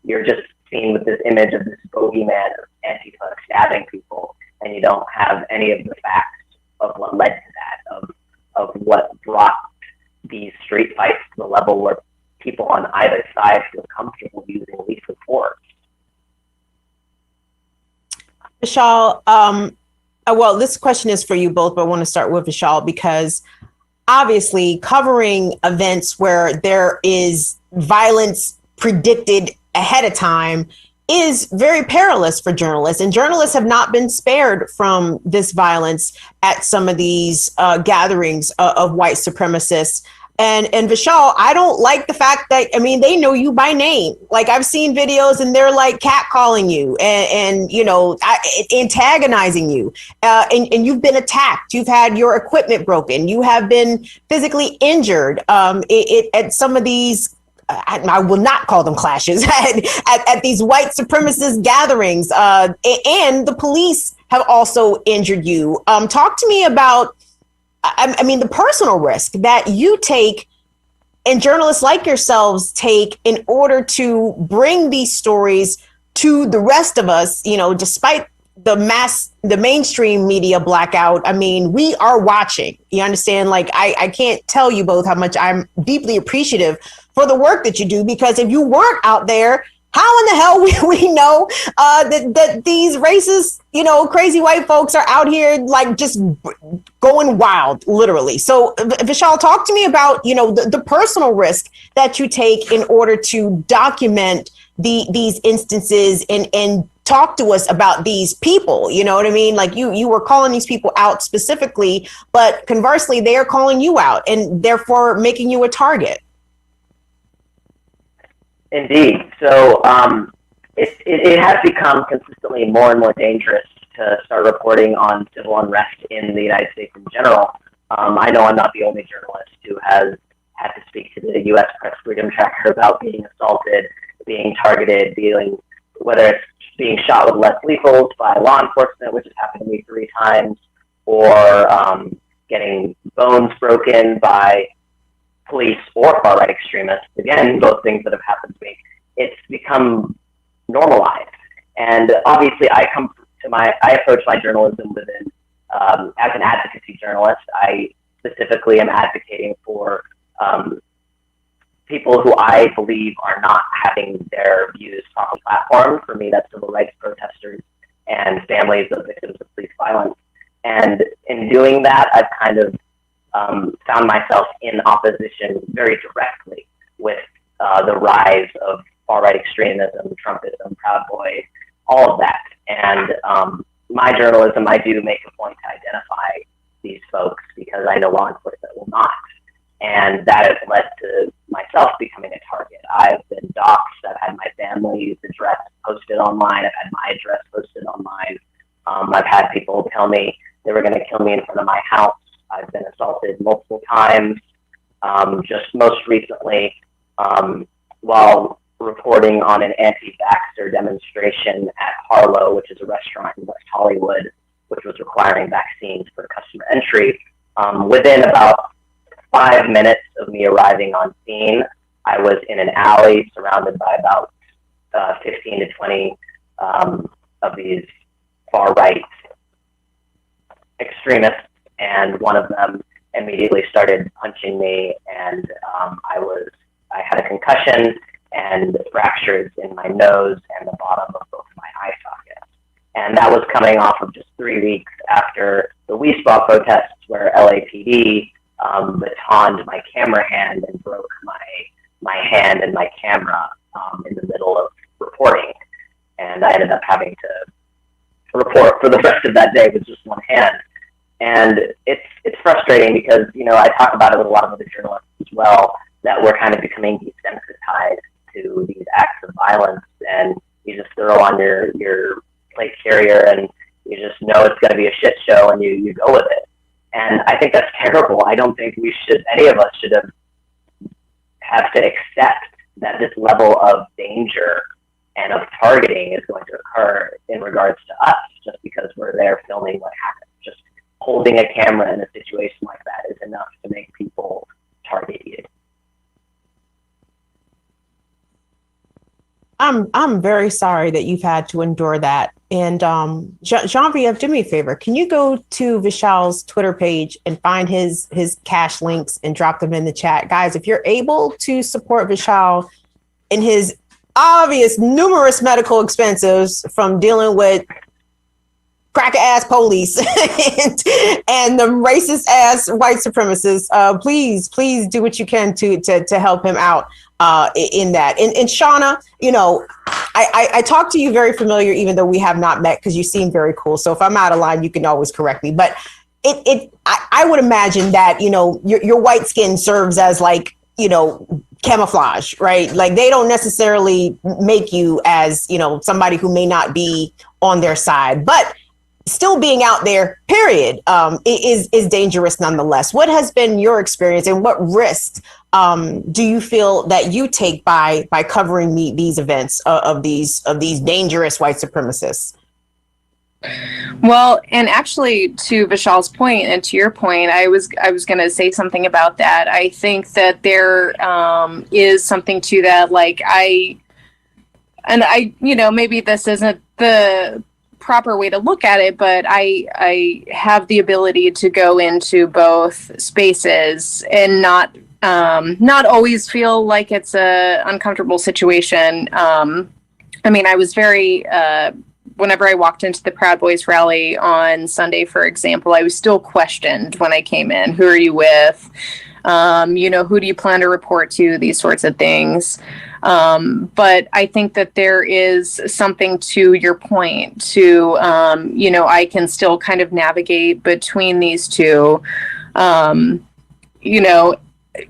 you're just seen with this image of this bogeyman of Antifa stabbing people, and you don't have any of the facts of what led to that, of what brought these street fights to the level where people on either side feel comfortable using lethal force. Vishal, well, this question is for you both, but I want to start with Vishal because obviously covering events where there is violence predicted ahead of time is very perilous for journalists, and journalists have not been spared from this violence at some of these gatherings of white supremacists. And Vishal, I don't like the fact that, I mean, they know you by name. Like I've seen videos and they're like catcalling you and you know, antagonizing you. And you've been attacked. You've had your equipment broken. You have been physically injured at some of these, I will not call them clashes, at these white supremacist gatherings. And the police have also injured you. Talk to me about, I mean, the personal risk that you take and journalists like yourselves take in order to bring these stories to the rest of us, you know, despite the mainstream media blackout. I mean, we are watching. You understand? Like, I can't tell you both how much I'm deeply appreciative for the work that you do, because if you weren't out there, how in the hell we know that these racist, you know, crazy white folks are out here like just going wild, literally. So Vishal, talk to me about, you know, the personal risk that you take in order to document these instances and talk to us about these people. You know what I mean? Like you were calling these people out specifically, but conversely, they are calling you out and therefore making you a target. Indeed. So it has become consistently more and more dangerous to start reporting on civil unrest in the United States in general. I know I'm not the only journalist who has had to speak to the U.S. Press Freedom Tracker about being assaulted, being targeted, whether it's being shot with less lethals by law enforcement, which has happened to me 3 times, or getting bones broken by police or far-right extremists. Again, both things that have happened to me. It's become normalized. And obviously I approach my journalism within, as an advocacy journalist, I specifically am advocating for people who I believe are not having their views properly platformed. For me, that's civil rights protesters and families of victims of police violence. And in doing that, I've kind of found myself in opposition very directly with the rise of far-right extremism, Trumpism, Proud Boys, all of that. And my journalism, I do make a point to identify these folks because I know law enforcement will not. And that has led to myself becoming a target. I've been doxxed. I've had my family's address posted online. I've had my address posted online. I've had people tell me they were going to kill me in front of my house. I've been assaulted multiple times. Just most recently, while reporting on an anti-vaxxer demonstration at Harlow, which is a restaurant in West Hollywood, which was requiring vaccines for customer entry. Within about 5 minutes of me arriving on scene, I was in an alley surrounded by about 15 to 20 of these far-right extremists, and one of them immediately started punching me, and I had a concussion and fractures in my nose and the bottom of both my eye sockets. And that was coming off of just 3 weeks after the We Spa protests, where LAPD batoned my camera hand and broke my hand and my camera in the middle of reporting. And I ended up having to report for the rest of that day with just one hand. And it's frustrating because, you know, I talk about it with a lot of other journalists as well, that we're kind of becoming desensitized to these acts of violence, and you just throw on your plate carrier and you just know it's going to be a shit show and you go with it. And I think that's terrible. I don't think any of us should have to accept that this level of danger and of targeting is going to occur in regards to us just because we're there filming what happens. Just holding a camera in a situation like that is enough to make people target you. I'm very sorry that you've had to endure that. And Jean-Pierre, do me a favor. Can you go to Vishal's Twitter page and find his cash links and drop them in the chat? Guys, if you're able to support Vishal in his obvious numerous medical expenses from dealing with cracker ass police and the racist ass white supremacists, please do what you can to help him out in that. And Shauna, you know, I talk to you very familiar, even though we have not met, because you seem very cool. So if I'm out of line, you can always correct me. But I would imagine that, you know, your white skin serves as like, you know, camouflage, right? Like they don't necessarily make you as, you know, somebody who may not be on their side, but still being out there, period, is dangerous nonetheless. What has been your experience, and what risks do you feel that you take by covering these events of these dangerous white supremacists? Well, and actually, to Vishal's point and to your point, I was going to say something about that. I think that there is something to that. Like you know, maybe this isn't the proper way to look at it, but I have the ability to go into both spaces and not always feel like it's a uncomfortable situation. I mean, I was very whenever I walked into the Proud Boys rally on Sunday, for example, I was still questioned when I came in. Who are you with? You know, who do you plan to report to? These sorts of things. But I think that there is something to your point to, you know, I can still kind of navigate between these two. You know,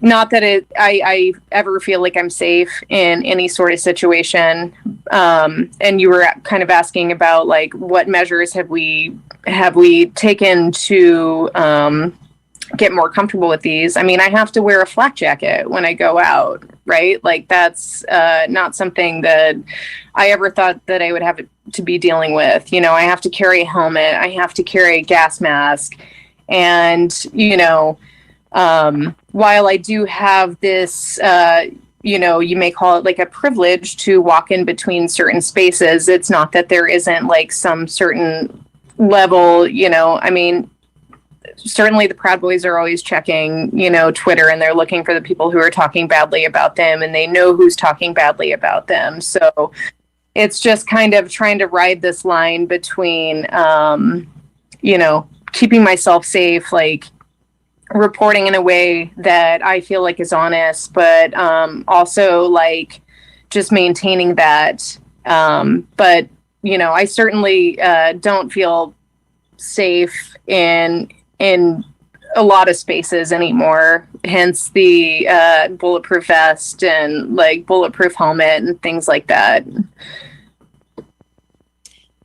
not that I ever feel like I'm safe in any sort of situation. And you were kind of asking about like, what measures have we taken to, get more comfortable with these. I mean, I have to wear a flak jacket when I go out, right? Like that's not something that I ever thought that I would have to be dealing with. You know, I have to carry a helmet. I have to carry a gas mask. And, you know, while I do have this, you know, you may call it like a privilege to walk in between certain spaces, it's not that there isn't like some certain level, you know, I mean, certainly the Proud Boys are always checking, you know, Twitter, and they're looking for the people who are talking badly about them, and they know who's talking badly about them. So it's just kind of trying to ride this line between, you know, keeping myself safe, like reporting in a way that I feel like is honest, but also like just maintaining that. But, you know, I certainly don't feel safe in a lot of spaces anymore, hence the bulletproof vest and like bulletproof helmet and things like that.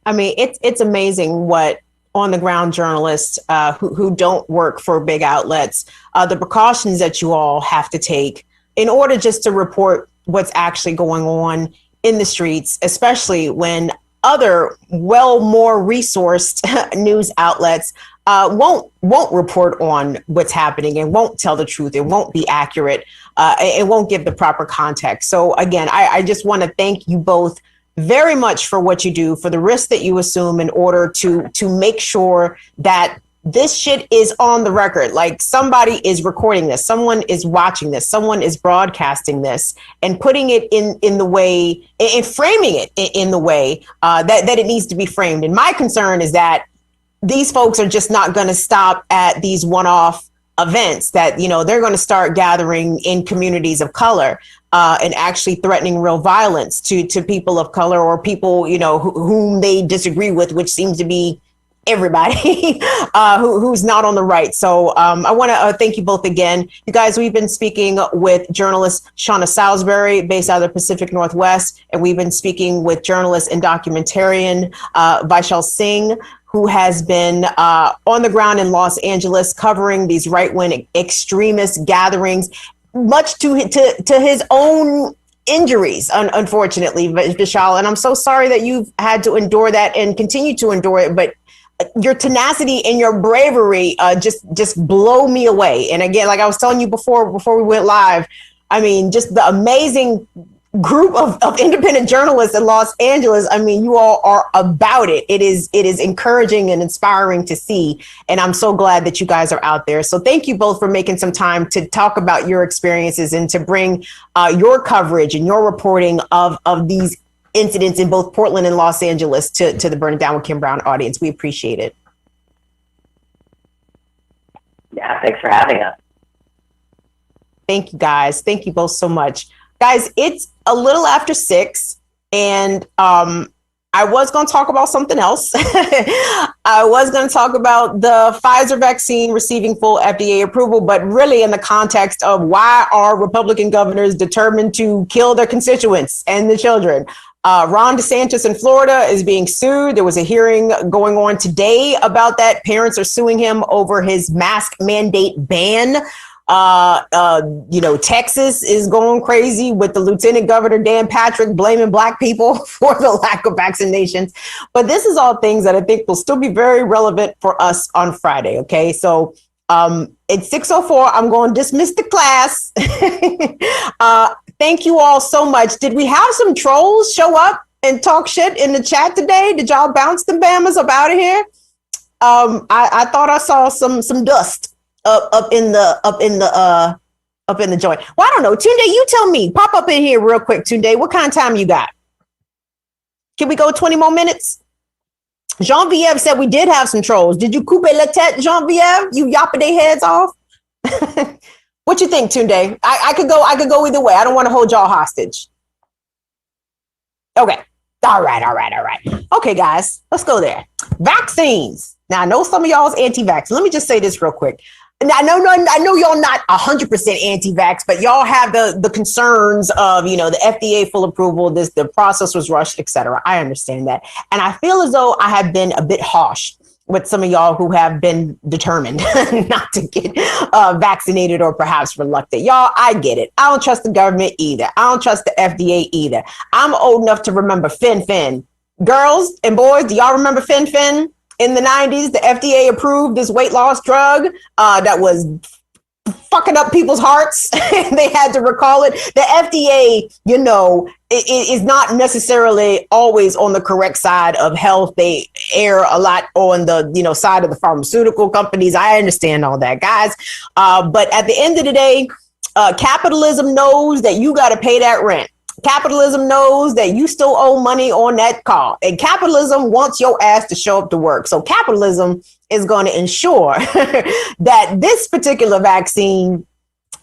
I mean, it's amazing what on the ground journalists who don't work for big outlets, the precautions that you all have to take in order just to report what's actually going on in the streets, especially when other more resourced news outlets won't report on what's happening and won't tell the truth. It won't be accurate. It won't give the proper context. So again, I just want to thank you both very much for what you do, for the risk that you assume in order to make sure that this shit is on the record. Like somebody is recording this, someone is watching this, someone is broadcasting this and putting it in the way and framing it in the way that it needs to be framed. And my concern is that these folks are just not going to stop at these one-off events, that, you know, they're going to start gathering in communities of color and actually threatening real violence to people of color or people, you know, whom they disagree with, which seems to be everybody who's not on the right. So I want to thank you both again. You guys, we've been speaking with journalist Shauna Sowersby, based out of the Pacific Northwest, and we've been speaking with journalist and documentarian Vishal Singh, who has been on the ground in Los Angeles covering these right-wing extremist gatherings, much to his own injuries, unfortunately, Vishal. And I'm so sorry that you've had to endure that and continue to endure it. But your tenacity and your bravery just blow me away. And again, like I was telling you before we went live, I mean, just the amazing group of independent journalists in Los Angeles. I mean, you all are about it. It is encouraging and inspiring to see. And I'm so glad that you guys are out there. So thank you both for making some time to talk about your experiences and to bring your coverage and your reporting of these incidents in both Portland and Los Angeles to the Burn It Down with Kim Brown audience. We appreciate it. Yeah, thanks for having us. Thank you, guys. Thank you both so much. Guys, it's a little after 6, and I was going to talk about something else. I was going to talk about the Pfizer vaccine receiving full FDA approval, but really in the context of why are Republican governors determined to kill their constituents and the children? Ron DeSantis in Florida is being sued. There was a hearing going on today about that. Parents are suing him over his mask mandate ban. Texas is going crazy with the Lieutenant Governor Dan Patrick blaming Black people for the lack of vaccinations. But this is all things that I think will still be very relevant for us on Friday. Okay, so it's 6:04. I'm going to dismiss the class. Thank you all so much. Did we have some trolls show up and talk shit in the chat today? Did y'all bounce them Bamas up out of here? I thought I saw some dust up in the joint. Well, I don't know. Tunde, you tell me. Pop up in here real quick, Tunde. What kind of time you got? Can we go 20 more minutes? Jean-Vieve said we did have some trolls. Did you coupe la tête, Jean-Vieve? You yapping their heads off? What you think, Tunde? I could go either way. I don't want to hold y'all hostage. Okay. All right. Okay, guys, let's go there. Vaccines. Now, I know some of y'all's anti-vax. Let me just say this real quick. I know y'all not 100% anti-vax, but y'all have the concerns of, the FDA full approval, the process was rushed, etc. I understand that. And I feel as though I have been a bit harsh with some of y'all who have been determined not to get vaccinated or perhaps reluctant. Y'all, I get it. I don't trust the government either. I don't trust the FDA either. I'm old enough to remember Fen. Girls and boys, do y'all remember Fen? In the 90s, the FDA approved this weight loss drug that was fucking up people's hearts. They had to recall it. The FDA, is not necessarily always on the correct side of health. They err a lot on the, side of the pharmaceutical companies. I understand all that, guys. But at the end of the day, capitalism knows that you got to pay that rent. Capitalism knows that you still owe money on that car, and capitalism wants your ass to show up to work. So capitalism is going to ensure that this particular vaccine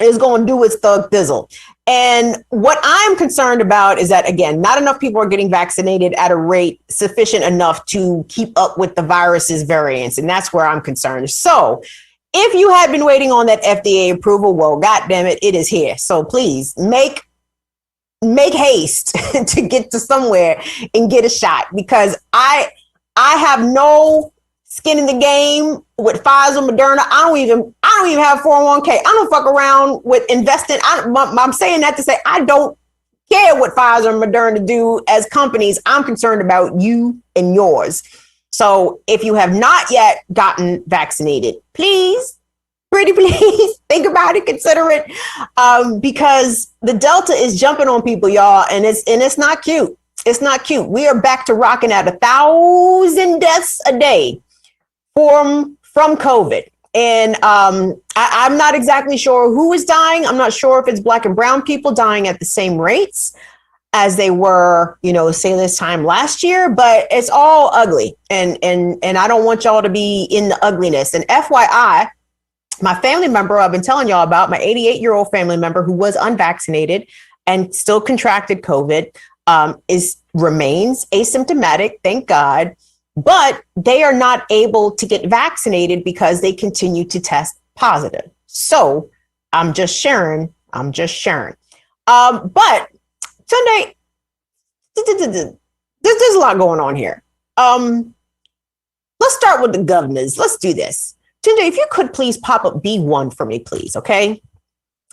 is going to do its thug thizzle. And what I'm concerned about is that, again, not enough people are getting vaccinated at a rate sufficient enough to keep up with the virus's variants. And that's where I'm concerned. So if you had been waiting on that FDA approval, well, goddamn it, it is here. So please make haste to get to somewhere and get a shot, because I have no skin in the game with Pfizer, Moderna. I don't even have 401k. I don't fuck around with investing. I'm saying that to say I don't care what Pfizer and Moderna do as companies. I'm concerned about you and yours. So if you have not yet gotten vaccinated, please think about it, consider it, because the Delta is jumping on people, y'all, and it's not cute. It's not cute. We are back to rocking at 1,000 deaths a day from COVID. And I'm not exactly sure who is dying. I'm not sure if it's Black and brown people dying at the same rates as they were, say this time last year, but it's all ugly. And I don't want y'all to be in the ugliness. And FYI, my family member I've been telling y'all about, my 88-year-old family member who was unvaccinated and still contracted COVID, remains asymptomatic, thank God, but they are not able to get vaccinated because they continue to test positive. So I'm just sharing. But Sunday, there's a lot going on here. Let's start with the governors. Let's do this. Tunde, if you could please pop up B1 for me, please, okay?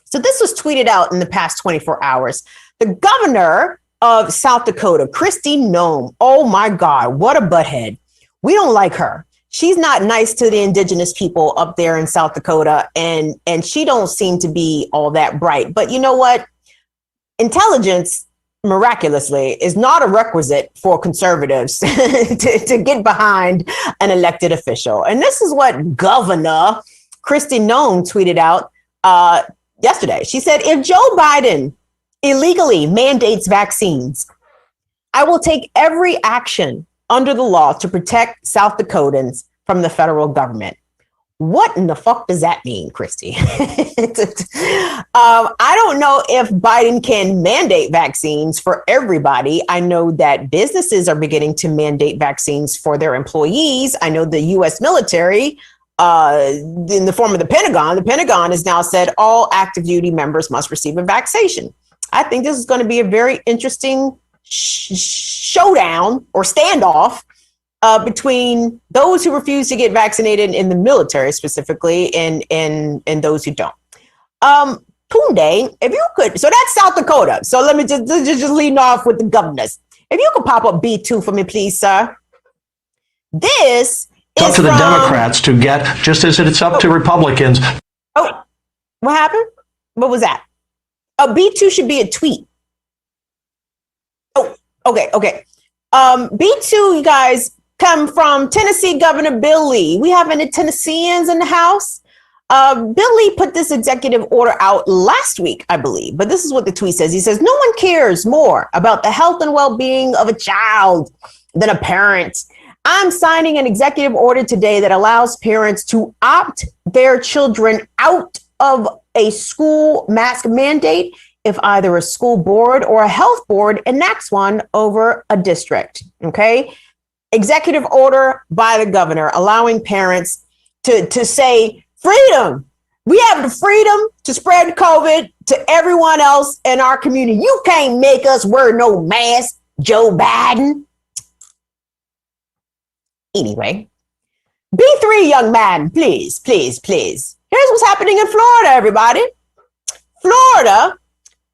So this was tweeted out in the past 24 hours. The governor of South Dakota, Kristi Noem, oh my God, what a butthead. We don't like her. She's not nice to the indigenous people up there in South Dakota, and she don't seem to be all that bright. But you know what? Intelligence miraculously, is not a requisite for conservatives to get behind an elected official. And this is what Governor Kristi Noem tweeted out yesterday. She said, if Joe Biden illegally mandates vaccines, I will take every action under the law to protect South Dakotans from the federal government. What in the fuck does that mean, Kristi? I don't know if Biden can mandate vaccines for everybody. I know that businesses are beginning to mandate vaccines for their employees. I know the U.S. military, in the form of the Pentagon has now said all active duty members must receive a vaccination. I think this is going to be a very interesting showdown or standoff between those who refuse to get vaccinated in the military specifically and those who don't. Tunde, if you could, so that's South Dakota. So let me just lead off with the governors. If you could pop up B2 for me, please, sir. This it's up to the Democrats to get, just as it's up to Republicans. Oh, what happened? What was that? A B2 should be a tweet. Oh, okay. B2, you guys, come from Tennessee Governor Bill Lee. We have any Tennesseans in the house? Bill Lee put this executive order out last week, I believe, but this is what the tweet says. He says, no one cares more about the health and well-being of a child than a parent. I'm signing an executive order today that allows parents to opt their children out of a school mask mandate if either a school board or a health board enacts one over a district. Okay. Executive order by the governor allowing parents to say freedom. We have the freedom to spread COVID to everyone else in our community. You can't make us wear no mask, Joe Biden. Anyway, B3, young man, please. Here's what's happening in Florida, everybody. Florida,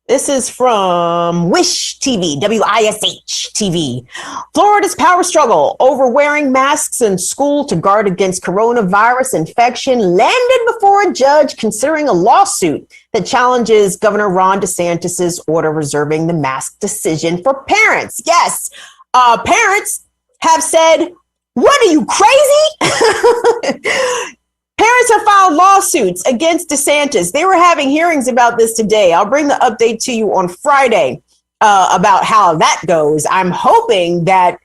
this is from WISH TV, WISH TV. Florida's power struggle over wearing masks in school to guard against coronavirus infection landed before a judge considering a lawsuit that challenges Governor Ron DeSantis' order reserving the mask decision for parents. Yes, parents have said, what are you, crazy? Parents have filed lawsuits against DeSantis. They were having hearings about this today. I'll bring the update to you on Friday about how that goes. I'm hoping that,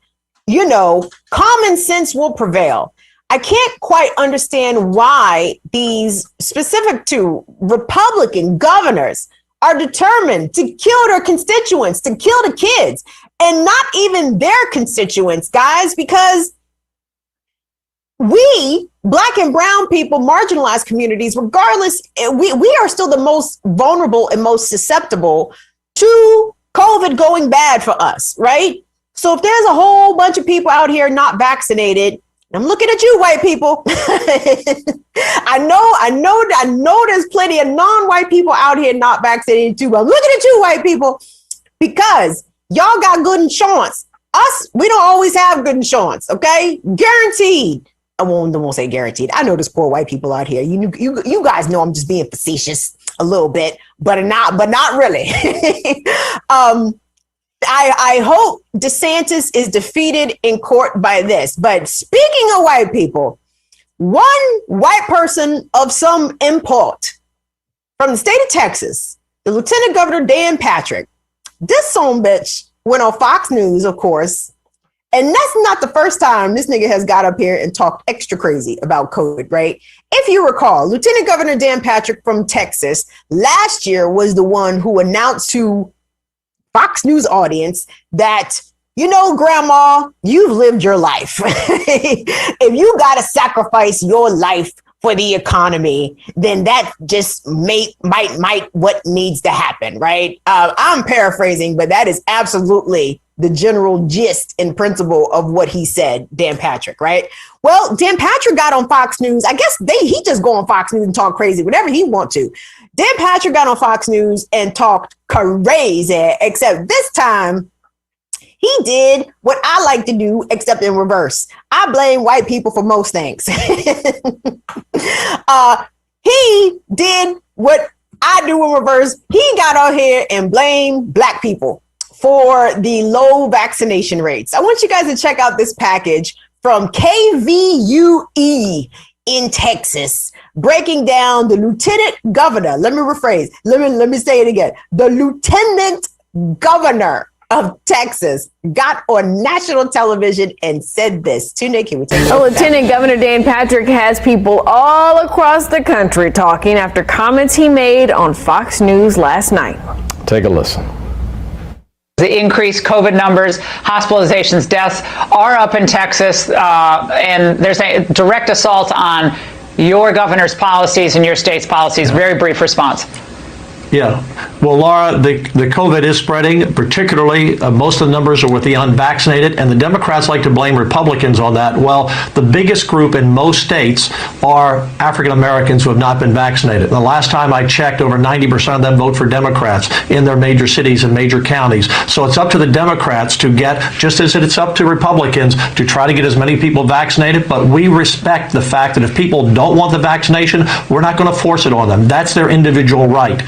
common sense will prevail. I can't quite understand why these specific to Republican governors are determined to kill their constituents, to kill the kids, and not even their constituents, guys, because we, Black and brown people, marginalized communities, regardless, we are still the most vulnerable and most susceptible to COVID going bad for us, right? So if there's a whole bunch of people out here not vaccinated, I'm looking at you, white people. I know there's plenty of non-white people out here not vaccinated too, but I'm looking at you, white people, because y'all got good insurance. Us, we don't always have good insurance, okay? Guaranteed. I won't say guaranteed. I know there's poor white people out here. You guys know I'm just being facetious a little bit, but not really. I hope DeSantis is defeated in court by this. But speaking of white people, one white person of some import from the state of Texas, the Lieutenant Governor Dan Patrick, this son bitch went on Fox News, of course. And that's not the first time this nigga has got up here and talked extra crazy about COVID, right? If you recall, Lieutenant Governor Dan Patrick from Texas last year was the one who announced to Fox News audience that, Grandma, you've lived your life. If you got to sacrifice your life for the economy, then that just might what needs to happen, right? I'm paraphrasing, but that is absolutely the general gist and principle of what he said, Dan Patrick, right? Well, Dan Patrick got on Fox News. I guess he just go on Fox News and talk crazy, whatever he want to. Dan Patrick got on Fox News and talked crazy, except this time he did what I like to do, except in reverse. I blame white people for most things. He did what I do in reverse. He got on here and blamed Black people for the low vaccination rates. I want you guys to check out this package from KVUE in Texas, breaking down the lieutenant governor. Let me rephrase. Let me say it again. The lieutenant governor of Texas got on national television and said this. Tunde, can we take it? Lieutenant Governor Dan Patrick has people all across the country talking after comments he made on Fox News last night. Take a listen. The increased COVID numbers, hospitalizations, deaths are up in Texas, and there's a direct assault on your governor's policies and your state's policies. Very brief response. Yeah. Well, Laura, the COVID is spreading, particularly most of the numbers are with the unvaccinated, and the Democrats like to blame Republicans on that. Well, the biggest group in most states are African Americans who have not been vaccinated. The last time I checked, over 90% of them vote for Democrats in their major cities and major counties. So it's up to the Democrats to get, just as it's up to Republicans, to try to get as many people vaccinated. But we respect the fact that if people don't want the vaccination, we're not going to force it on them. That's their individual right.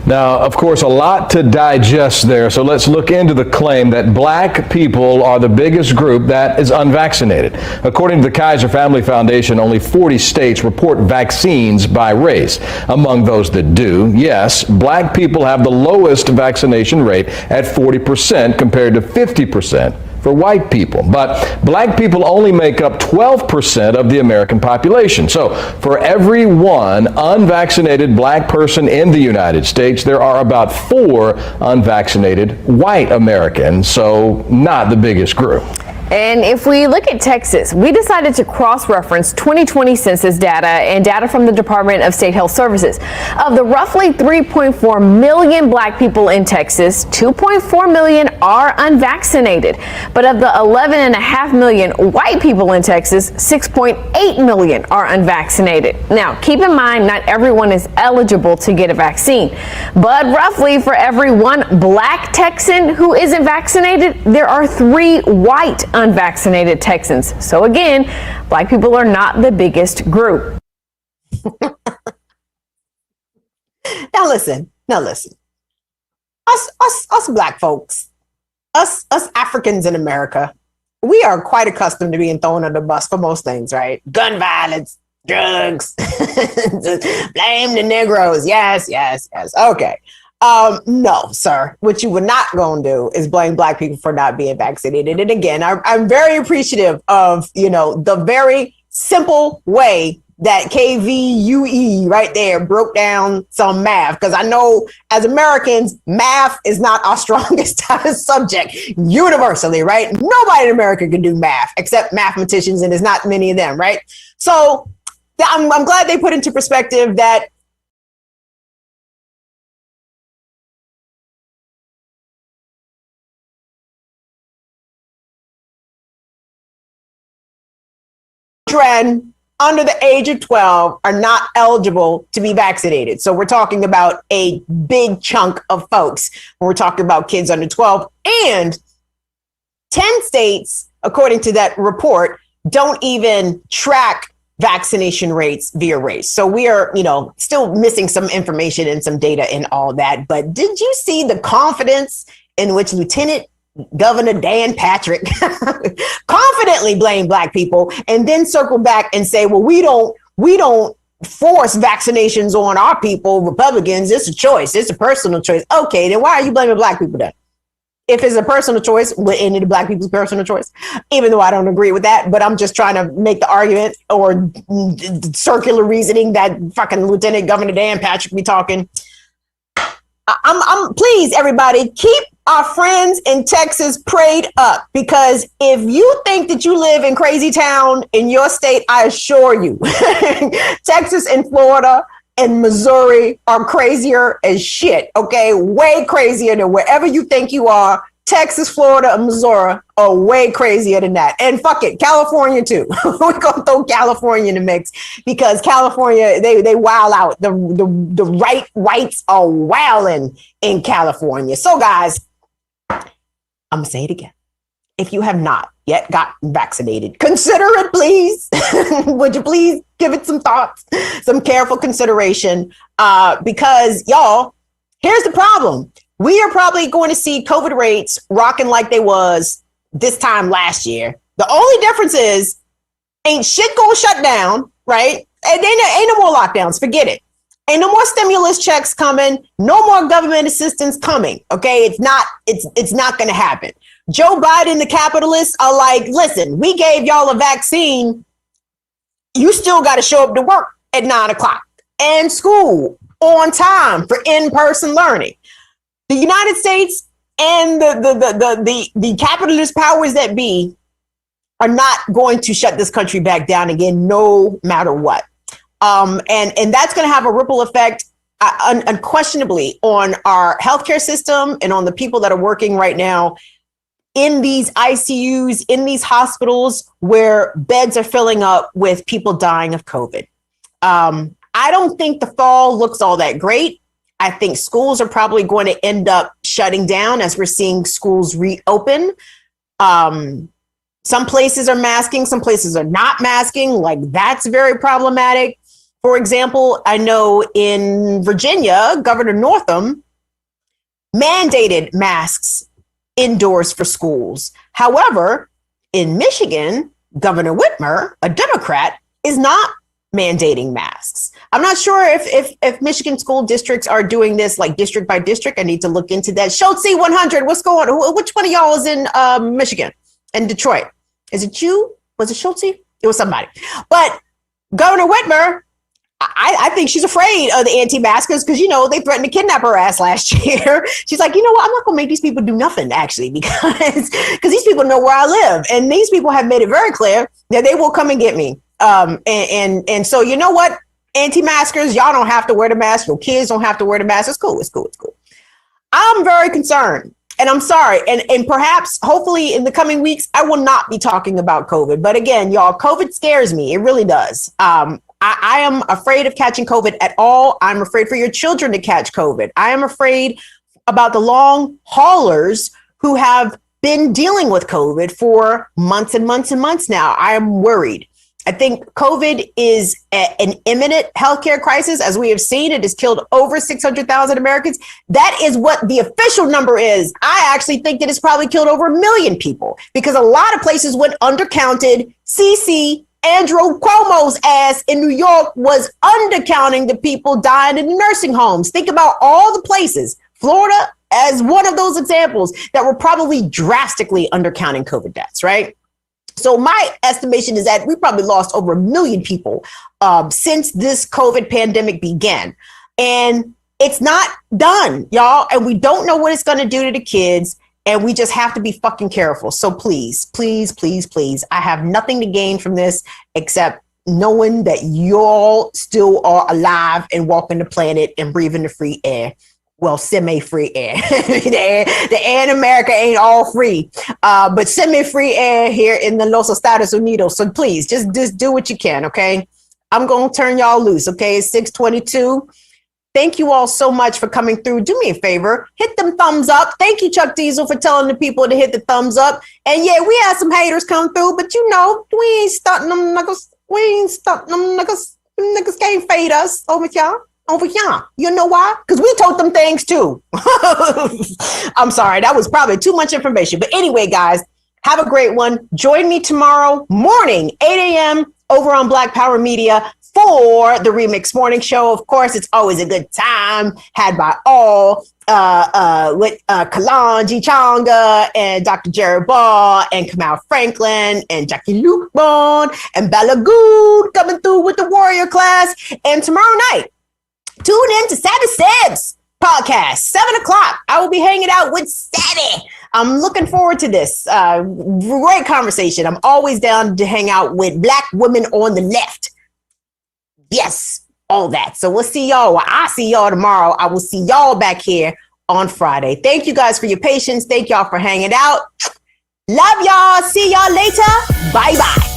Now, of course, a lot to digest there, so let's look into the claim that black people are the biggest group that is unvaccinated. According to the Kaiser Family Foundation, only 40 states report vaccines by race. Among those that do, yes, black people have the lowest vaccination rate at 40% compared to 50% for white people. But black people only make up 12% of the American population. So for every one unvaccinated black person in the United States, there are about 4 unvaccinated white Americans. So not the biggest group. And if we look at Texas, we decided to cross-reference 2020 census data and data from the Department of State Health Services. Of the roughly 3.4 million black people in Texas, 2.4 million are unvaccinated. But of the 11.5 million white people in Texas, 6.8 million are unvaccinated. Now, keep in mind, not everyone is eligible to get a vaccine. But roughly for every one black Texan who isn't vaccinated, there are 3 white unvaccinated Texans. So again, black people are not the biggest group. Now listen. Us black folks, us Africans in America, we are quite accustomed to being thrown under the bus for most things, right? Gun violence, drugs, blame the Negroes. Yes. Okay. No, sir. What you were not going to do is blame black people for not being vaccinated. And again, I'm very appreciative of, the very simple way that KVUE right there broke down some math. Because I know as Americans, math is not our strongest subject universally, right? Nobody in America can do math except mathematicians, and there's not many of them, right? So I'm glad they put into perspective that children under the age of 12 are not eligible to be vaccinated. So we're talking about a big chunk of folks when we're talking about kids under 12. And 10 states, according to that report, don't even track vaccination rates via race. So we are, still missing some information and some data and all that. But did you see the confidence in which Lieutenant Governor Dan Patrick confidently blamed black people and then circle back and say, well, we don't force vaccinations on our people, Republicans. It's a choice. It's a personal choice. Okay, then why are you blaming black people then? If it's a personal choice, isn't it black people's personal choice? Even though I don't agree with that, but I'm just trying to make the argument or circular reasoning that fucking Lieutenant Governor Dan Patrick be talking. I'm please, everybody, keep our friends in Texas prayed up, because if you think that you live in crazy town in your state, I assure you, Texas and Florida and Missouri are crazier as shit. Okay, way crazier than wherever you think you are. Texas, Florida, and Missouri are way crazier than that. And fuck it, California too. We're gonna throw California in the mix because California, they wild out. The whites are wilding in California. So guys, I'm gonna say it again. If you have not yet gotten vaccinated, consider it, please. Would you please give it some thoughts, some careful consideration? Because y'all, here's the problem. we are probably going to see COVID rates rocking like they was this time last year. The only difference is ain't shit gonna shut down, right? And then there ain't no more lockdowns. Forget it. Ain't no more stimulus checks coming. No more government assistance coming. Okay, it's not going to happen. Joe Biden, the capitalists are like, listen, we gave y'all a vaccine. You still got to show up to work at 9:00 and school on time for in-person learning. The United States and the capitalist powers that be are not going to shut this country back down again, no matter what. And that's going to have a ripple effect unquestionably on our healthcare system and on the people that are working right now in these ICUs, in these hospitals where beds are filling up with people dying of COVID. I don't think the fall looks all that great. I think schools are probably going to end up shutting down as we're seeing schools reopen. Some places are masking, some places are not masking. Like, that's very problematic. For example, I know in Virginia, Governor Northam mandated masks indoors for schools. However, in Michigan, Governor Whitmer, a Democrat, is not mandating masks. I'm not sure if Michigan school districts are doing this like district by district. I need to look into that. Schultz 100, what's going on? Which one of y'all is in Michigan and Detroit? Is it you? Was it Schultz? It was somebody. But Governor Whitmer, I think she's afraid of the anti-maskers because, they threatened to kidnap her ass last year. She's like, you know what? I'm not going to make these people do nothing, actually, because these people know where I live. And these people have made it very clear that they will come and get me. And so, you know what? Anti-maskers, y'all don't have to wear the mask. Your kids don't have to wear the mask. It's cool. It's cool. It's cool. I'm very concerned. And I'm sorry. And perhaps, hopefully, in the coming weeks, I will not be talking about COVID. But again, y'all, COVID scares me. It really does. I am afraid of catching COVID at all. I'm afraid for your children to catch COVID. I am afraid about the long haulers who have been dealing with COVID for months and months and months now. I am worried. I think COVID is an imminent healthcare crisis. As we have seen, it has killed over 600,000 Americans. That is what the official number is. I actually think that it's probably killed over 1 million people because a lot of places went undercounted. Andrew Cuomo's ass in New York was undercounting the people dying in the nursing homes. Think about all the places, Florida as one of those examples, that were probably drastically undercounting COVID deaths, right? So my estimation is that we probably lost over 1 million people since this COVID pandemic began. And it's not done, y'all. And we don't know what it's going to do to the kids. And we just have to be fucking careful. So please, please, please, please. I have nothing to gain from this except knowing that y'all still are alive and walking the planet and breathing the free air. Well, semi-free air. The air in America ain't all free, but semi-free air here in the Los Estados Unidos. So please, just do what you can, okay? I'm going to turn y'all loose, okay? It's 6:22. Thank you all so much for coming through. Do me a favor, hit them thumbs up. Thank you, Chuck Diesel, for telling the people to hit the thumbs up. And yeah, we had some haters come through, but we ain't stunting them niggas. We ain't stunting them niggas. Them niggas can't fade us over here. You know why? Because we told them things too. I'm sorry, that was probably too much information. But anyway, guys, have a great one. Join me tomorrow morning, 8 a.m. over on Black Power Media for the Remix Morning Show. Of course, it's always a good time had by all with Kalanji Changa and Dr. Jared Ball and Kamal Franklin and Jackie Luke Bond and Bella Good coming through with the Warrior Class. And tomorrow night, tune in to Savvy Seb's podcast, 7 o'clock. I will be hanging out with Savvy. I'm looking forward to this. Great conversation. I'm always down to hang out with Black women on the left. Yes, all that. So we'll see y'all. Well, I'll see y'all tomorrow. I will see y'all back here on Friday. Thank you guys for your patience. Thank y'all for hanging out. Love y'all. See y'all later. Bye-bye.